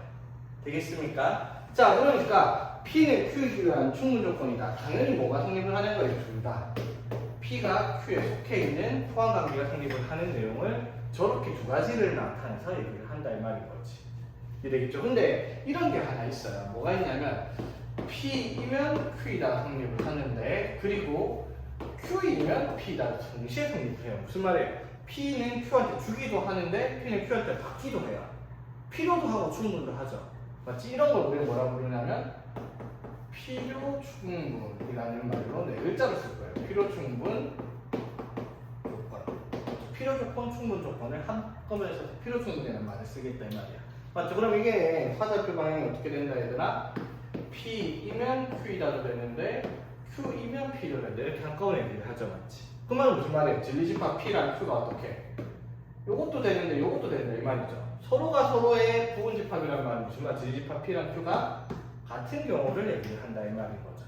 되겠습니까? 자, 그러니까 P는 Q이기 위한 충분 조건이다. 당연히 뭐가 성립을 하는 거예요? 둘 다. P가 Q에 속해 있는 포함관계가 성립을 하는 내용을 저렇게 두 가지를 나타내서 얘기를 한다 이 말인 거지. 이해되겠죠? 근데 이런 게 하나 있어요. 뭐가 있냐면 P이면 Q이다 성립을 하는데 그리고 Q이면 P다 동시에 성립을 해요. 무슨 말이에요? P는 Q한테 주기도 하는데 P는 Q한테 받기도 해요. 필요도 하고 충분도 하죠. 맞지? 이런 걸 우리가 뭐라고 부르냐면 필요 충분이라는 말로 네 글자를 쓸 거예요. 필요 충분 조건. 필요 조건, 충분 조건을 한꺼번에 써서 필요 충분이라는 말을 쓰겠다 이 말이야. 맞죠? 그럼 이게 화살표 방향이 어떻게 된다 얘들아? P이면 Q이다도 되는데 Q이면 P도 되는데 이렇게 한꺼번에 얘기를 하죠, 맞지? 그 말은 무슨 말이에요? 진리집합 P랑 Q가 어떻게? 요것도 되는데 요것도 된다 이 말이죠. 서로가 서로의 부분집합이란 말은 무슨 말? 진리집합 P랑 Q가 같은 경우를 얘기를 한다 이 말인 거죠.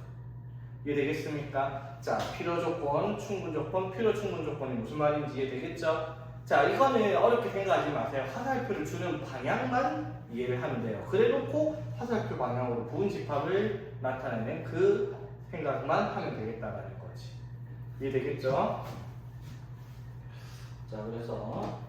이해되겠습니까? 자, 필요 조건, 충분 조건, 필요 충분 조건이 무슨 말인지 이해되겠죠? 자, 이거는 어렵게 생각하지 마세요. 화살표를 주는 방향만 이해를 하면 돼요. 그래놓고 화살표 방향으로 부분집합을 나타내는 그 생각만 하면 되겠다라는 거지. 이해되겠죠? 자, 그래서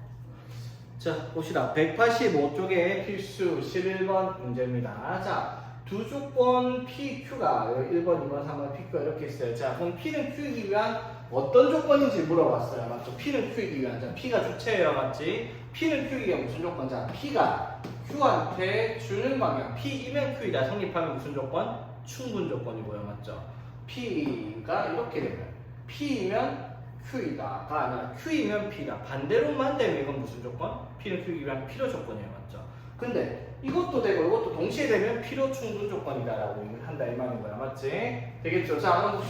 자, 봅시다. 185쪽에 필수 11번 문제입니다. 자, 두 조건 P, Q가 1번, 2번, 3번, PQ가 이렇게 있어요. 자, 그럼 P는 Q이기 위한 어떤 조건인지 물어봤어요. 맞죠? P는 Q이기 위한. 자, P가 주체예요. 맞지? P는 Q이기 위한 무슨 조건? 자, P가 Q한테 주는 방향. P이면 Q이다. 성립하면 무슨 조건? 충분 조건이고요. 맞죠? P가 이렇게 되면 P이면 Q이다가 아니라 Q이면 P다. 반대로만 되면 이건 무슨 조건? P는 Q이기 위한 필요 조건이에요. 맞죠? 근데 이것도 되고 이것도 동시에 되면 필요 충분 조건이다라고 얘기를 한다 이 말인 거야. 맞지? 되겠죠? 자, 한번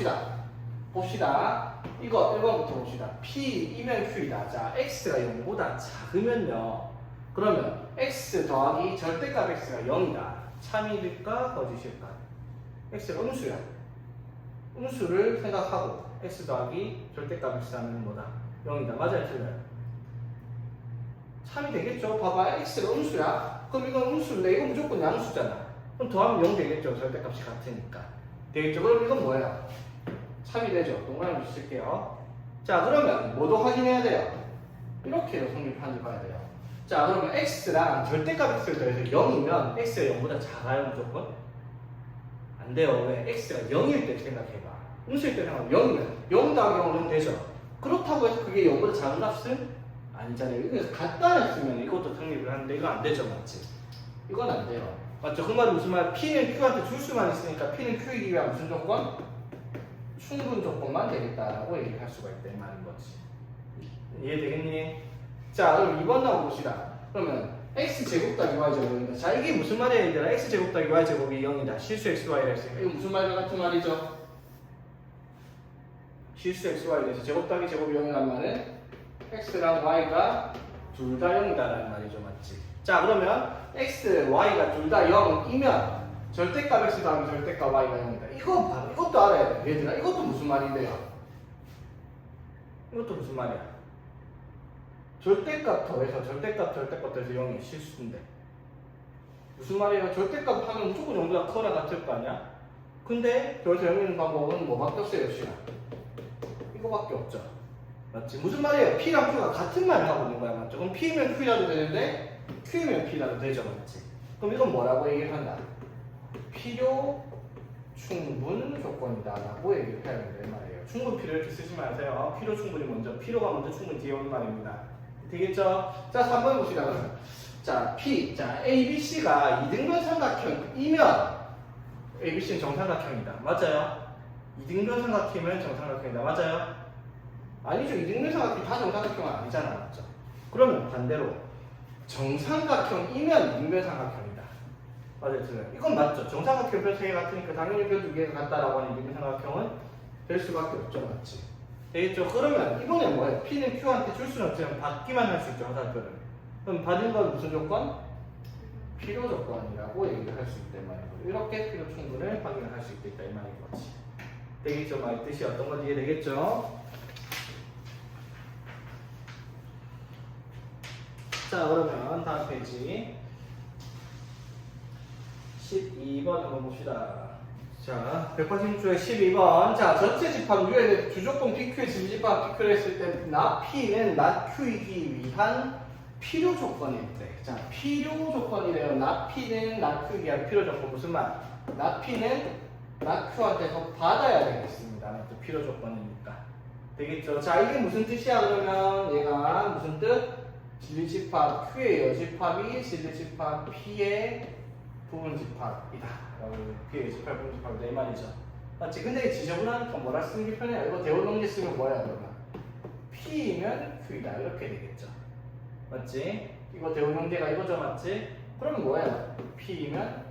봅시다. 이거 1번부터 봅시다. P이면 Q이다. 자, X가 0보다 작으면요. 그러면 X 더하기 절대값 X가 0이다. 참일까 거짓일까? X가 음수야. 음수를 생각하고 X 더하기 절대값 X 하면 뭐다? 0이다. 맞아요? 틀려요? 참이 되겠죠? 봐봐. X가 음수야. 그럼 이건 음수인데 이건 무조건 양수잖아. 그럼 더하면 0 되겠죠? 절대값이 같으니까. 되겠죠? 그럼 이건 뭐예요? 참이 되죠? 동그라미 쓸게요. 자, 그러면 뭐도 확인해야 돼요? 이렇게 성립하는지 봐야 돼요. 자, 그러면 X랑 절대값 X를 더해서 0이면 X가 0보다 작아요, 무조건? 안 돼요. 왜? X가 0일 때 생각해봐. 음수일 때 생각하면 0이면 0 더하기 0은 되죠? 그렇다고 해서 그게 0보다 작은 값은 아니잖아요. 그래서 갖다 냈으면 이것도 성립을 하는데 이거 안 되죠, 맞지? 이건 안 돼요. 맞죠? 그 말은 무슨 말? P는 Q한테 줄 수만 있으니까 P는 Q이기 위한 무슨 조건? 충분 조건만 되겠다라고 얘기를 할 수가 있다 이 말인 거지. 이해되겠니? 자, 그럼 2번 나와봅시다. 그러면 X제곱 더하기 Y제곱입니다. 자, 이게 무슨 말이야 얘들아? X제곱 더하기 Y제곱이 0이다. 실수 XY라 했으니까 이거 무슨 말과 같은 말이죠? 실수 XY에 대해서 제곱 더하기 제곱이 0이란 말은 X랑 Y가 둘 다 0이다라는 말이죠. 맞지? 자, 그러면 X, Y가 둘 다 0이면 절대값 X 더하기 절대값 Y가 0이다. 이거 봐. 이것도 알아야 돼. 얘들아, 이것도 무슨 말인데요? 이것도 무슨 말이야? 절대값 더해서 절대값 더해서 0이 실수인데 무슨 말이에요? 절대값 하면 무조건 0보다 커나 같을 거 아니야? 근데 더해서 0이 있는 방법은 뭐밖에 없어요, 역시나? 이거밖에 없죠. 맞지? 무슨 말이에요? P랑 Q가 같은 말을 하고 있는 거야. 맞죠? 그럼 P면 Q라도 되는데 Q면 P라도 되죠. 맞지? 그럼 이건 뭐라고 얘기를 한다? 필요 충분 조건이다 라고 얘기를 해야 된다 이 말이에요. 충분 필요 이렇게 쓰지 마세요. 필요 충분이 먼저, 필요가 먼저 충분 뒤에 오는 말입니다. 되겠죠? 자, 3번 봅시다 그러면. 자, P, 자, ABC가 이등변 삼각형이면 ABC는 정삼각형이다. 맞아요? 이등변 삼각형이면 정삼각형이다. 맞아요? 아니죠. 이등변 삼각형이 다 정삼각형은 아니잖아. 맞죠? 그러면 반대로 정삼각형이면 이등변 삼각형이다. 맞아요. 틀려요. 이건 맞죠. 정삼각형 별 3개 같으니까 당연히 별 2개가 같다라고 하는 이등변 삼각형은 될 수밖에 없죠. 맞지? 되겠죠? 그러면 이번에 뭐예요? P는 Q한테 줄 수는 없지만 받기만 할 수 있죠. 화살표를. 그럼 받은 건 무슨 조건? 필요 조건이라고 얘기를 할 수 있다 이 말이고 이렇게 필요 충분을 확인할 수 있겠다 이 말인 거지. 되겠죠? 말 뜻이 어떤 건지 이해되겠죠? 자, 그러면 다음 페이지 12번 한번 봅시다. 자, 186조의 12번. 자, 전체 집합 U에 주조건 PQ의 진집합 PQ를 했을 때 나 P는 나 Q이기 위한 필요 조건일 때. 자, 필요 조건이래요. 나 P는 나 Q이기 위한 필요 조건. 무슨 말? 나 P는 나 Q한테서 받아야 되겠습니다. 또 필요 조건이니까. 되겠죠? 자, 이게 무슨 뜻이야? 그러면 얘가 무슨 뜻? 진리집합 Q의 여집합이 진리집합 P의 부분집합이다. P의 여집합 부분집합이다 이 말이죠. 맞지? 근데 지저분하니까 뭐라 쓰는 게 편해요. 이거 대우동계 쓰면 뭐야 그러면? P이면 Q이다 이렇게 되겠죠. 맞지? 이거 대우동계가 이거죠. 맞지? 그럼 뭐야? P이면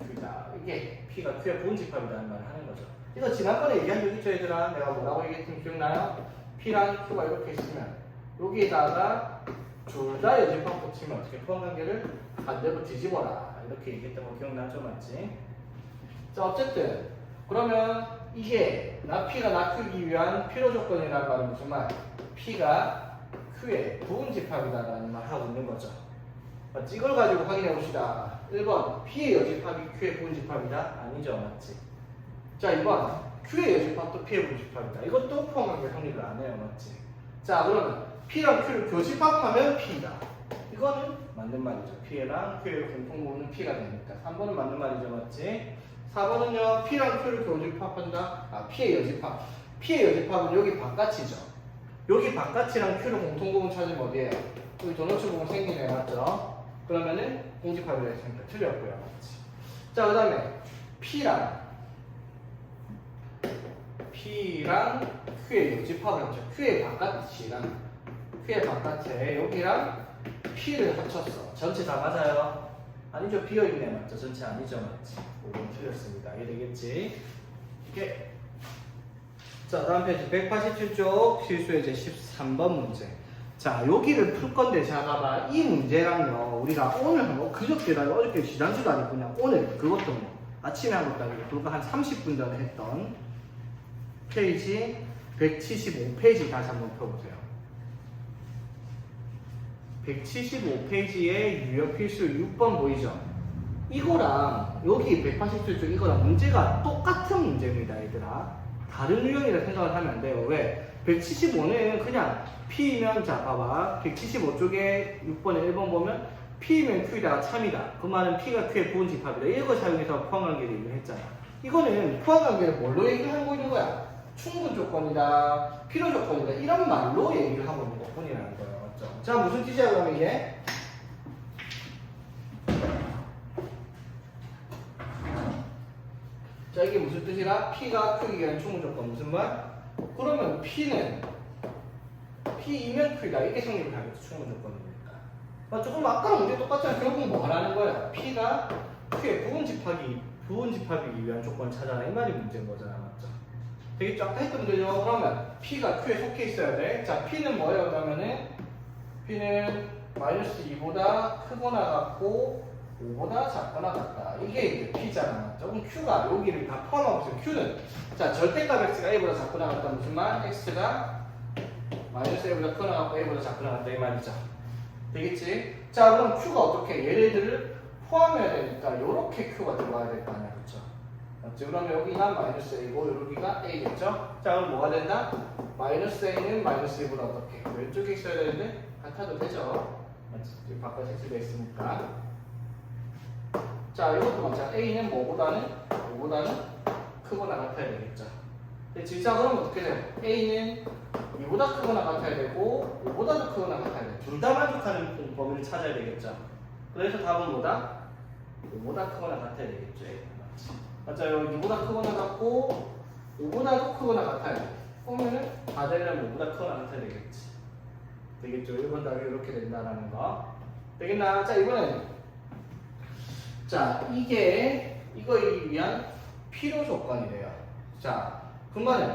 Q다. 이게 P가 Q의 부분집합이라는 말을 하는 거죠. 이거 지난번에 얘기한 적 있죠, 얘들아? 내가 뭐라고 얘기했는지 기억나요? P랑 Q가 이렇게 있으면 여기에다가 둘 다 여집합 붙이면 어떻게 포함관계를 반대로 뒤집어라. 이렇게 얘기했던 거 기억나죠? 맞지? 자, 어쨌든 그러면 이게 나 P가 나 Q이기 위한 필요 조건이라는 말은 무슨 말? P가 Q의 부분집합이다라는 말 하고 있는 거죠. 맞지? 이걸 가지고 확인해 봅시다. 1번 P의 여집합이 Q의 부분집합이다? 아니죠, 맞지? 자, 2번 Q의 여집합도 P의 부분집합이다. 이것도 포함관계 성립을 안 해요, 맞지? 자, 그러면 P랑 Q를 교집합하면 P다. 이거는 맞는 말이죠. P랑 Q의 공통부분은 P가 되니까. 3번은 맞는 말이죠, 맞지? 4번은요, P랑 Q를 교집합한다. P의 여집합. P의 여집합은 여기 바깥이죠. 여기 바깥이랑 Q를 공통부분 찾으면 어디에요? 여기 도너츠 부분 생기네, 맞죠? 그러면은 공집합이라 했으니까 틀렸고요, 맞지? 자, 그 다음에 P랑 Q의 여집합을 합쳐. Q의 바깥에 여기랑 P를 합쳤어. 전체 다 맞아요? 아니죠, 비어있네, 맞죠? 전체 아니죠, 맞지? 5번 틀렸습니다. 이해되겠지? 이게 자, 다음 페이지 187쪽 실수의 제 13번 문제. 자, 여기를 풀 건데, 자, 봐봐. 이 문제랑요, 우리가 오늘 뭐 그저께다, 어저께 지난주도 아니고 그냥 오늘 그것도 뭐 아침에 한 것도 아니고 불과 한 30분 전에 했던 페이지 175페이지 다시 한번 펴보세요. 175페이지에 유형 필수 6번 보이죠? 이거랑 여기 187쪽 이거랑 문제가 똑같은 문제입니다, 얘들아. 다른 유형이라 생각을 하면 안 돼요. 왜? 175는 그냥 P면, 자, 봐봐. 175쪽에 6번에 1번 보면 P면 Q이다가 참이다. 그 말은 P가 Q의 부분집합이다. 이걸 사용해서 포함관계를 얘기를 했잖아. 이거는 포함관계를 뭘로 얘기하고 있는 거야? 충분 조건이다, 필요 조건이다, 이런 말로 얘기를 하고 있는 것 뿐이라는 거예요. 맞죠? 자, 무슨 뜻이야, 그럼 이게? 자, 이게 무슨 뜻이라? P가 Q이기 위한 충분 조건. 무슨 말? 그러면 P는 P이면 Q이다. 이게 성립을 하겠죠. 충분 조건이니까. 맞죠? 그럼 아까랑 문제 똑같잖아. 결국 뭐 하라는 거야? P가 Q의 부분집합이기 위한 조건을 찾아라. 이 말이 문제인 거잖아. 맞죠? 되겠죠? 아까 했던 문제죠? 그러면 P가 Q에 속해 있어야 돼. 자, P는 뭐예요? 그러면은 P는 마이너스 2보다 크거나 같고 5보다 작거나 같다. 이게 이제 P잖아. 맞죠? 그럼 Q가 여기를 다 포함하고 있어요. Q는 자, 절대값 X가 A보다 작거나 같다. 무슨 말? X가 마이너스 A보다 크거나 같고 A보다 작거나 같다. 이 말이죠. 되겠지? 자, 그럼 Q가 어떻게? 얘네들을 포함해야 되니까 이렇게 Q가 들어가야 될 거 아니야. 그쵸? 맞지? 그러면 여기가 마이너스 A고 여기가 A겠죠? 자, 그럼 뭐가 된다? 마이너스 A는 마이너스 A보다 어떻게? 왼쪽에 있어야 되는데 같아도 되죠? 맞지? 바깥에 X가 있으니까. 자, 이것도 마찬가지. A는 뭐보다는? 5보다는 크거나 같아야 되겠죠. 됐지? 자, 그럼 어떻게 돼요? A는 2보다 크거나 같아야 되고 5보다도 크거나 같아야 돼. 둘 다 만족하는 범위를 찾아야 되겠죠. 그래서 답은 뭐다? 5보다 크거나 같아야 되겠죠. 맞죠? 2보다 크거나 같고 5보다도 크거나 같아야 돼. 그러면은 다 되려면 5보다 크거나 같아야 되겠지. 되겠죠? 1번 답이 이렇게 된다라는 거. 되겠나? 자, 이번엔 자, 이거에 위한 필요 조건이래요. 자, 그 말은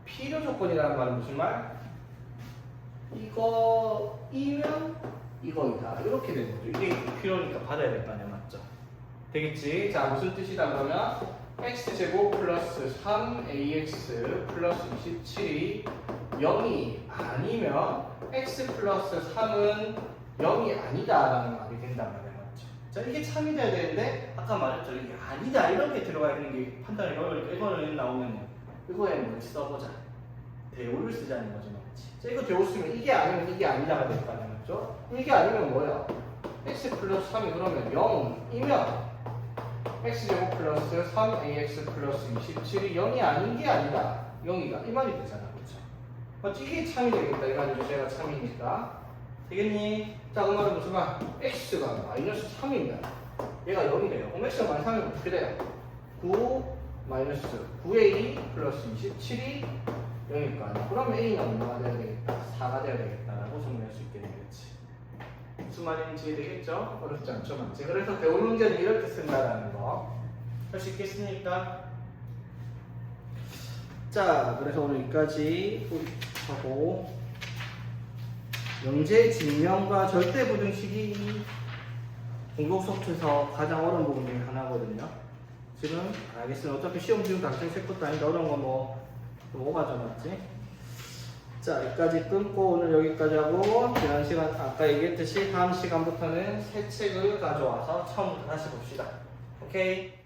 필요 조건이라는 말은 무슨 말? 이거이면 이거이다. 이렇게 되는 거죠. 이게 필요니까 받아야 될 거 아니야, 맞죠? 되겠지? 자, 무슨 뜻이다 그러면 x제곱 플러스 3ax 플러스 27이 0이 아니면 x 플러스 3은 0이 아니다라는 말이 된단 말이야. 자, 이게 참이 돼야 되는데 아까 말했죠. 이게 아니다 이렇게 들어가야 되는 게 판단이 어려우니까 이거는 나오면 이거에 뭘 써보자. 대우를 쓰자는 거죠. 맞지? 자, 이거 대우 쓰면 이게 아니면 이게 아니다가 될 거 아니야. 맞죠? 이게 아니면 뭐야? x 플러스 3이 그러면 0이면 x제곱 플러스 3ax 플러스 27이 0이 아닌 게 아니다. 0이다. 이 말이 되잖아. 그렇죠? 맞지? 이게 참이 되겠다. 이 말이죠. 제가 참이니까. 되겠니? 자, 그 말은 무슨 말? x가 마이너스 3이면 얘가 0이래요. 그럼 x가 마이너스 3이면 어떻게 돼요? 9 마이너스 9a 플러스 27이 0일 거 아니야. 그러면 a는 얼마가 돼야 되겠다? 4가 돼야 되겠다라고 정리할 수 있게 되겠지. 무슨 말인지 되겠죠? 어렵지 않죠, 맞지? 그래서 대우문제는 이렇게 쓴다라는 거. 할 수 있겠습니까? 자, 그래서 오늘 여기까지 하고 명제 증명과 절대 부등식이 공동 수업에서 가장 어려운 부분 중에 하나거든요. 지금 알겠습니다. 어차피 시험 지금 당장 칠 것도 아닌데 어려운 건 뭐가 좀 맞지? 자, 여기까지 끊고 오늘 여기까지 하고 지난 시간 아까 얘기했듯이 다음 시간부터는 새 책을 가져와서 처음부터 다시 봅시다. 오케이?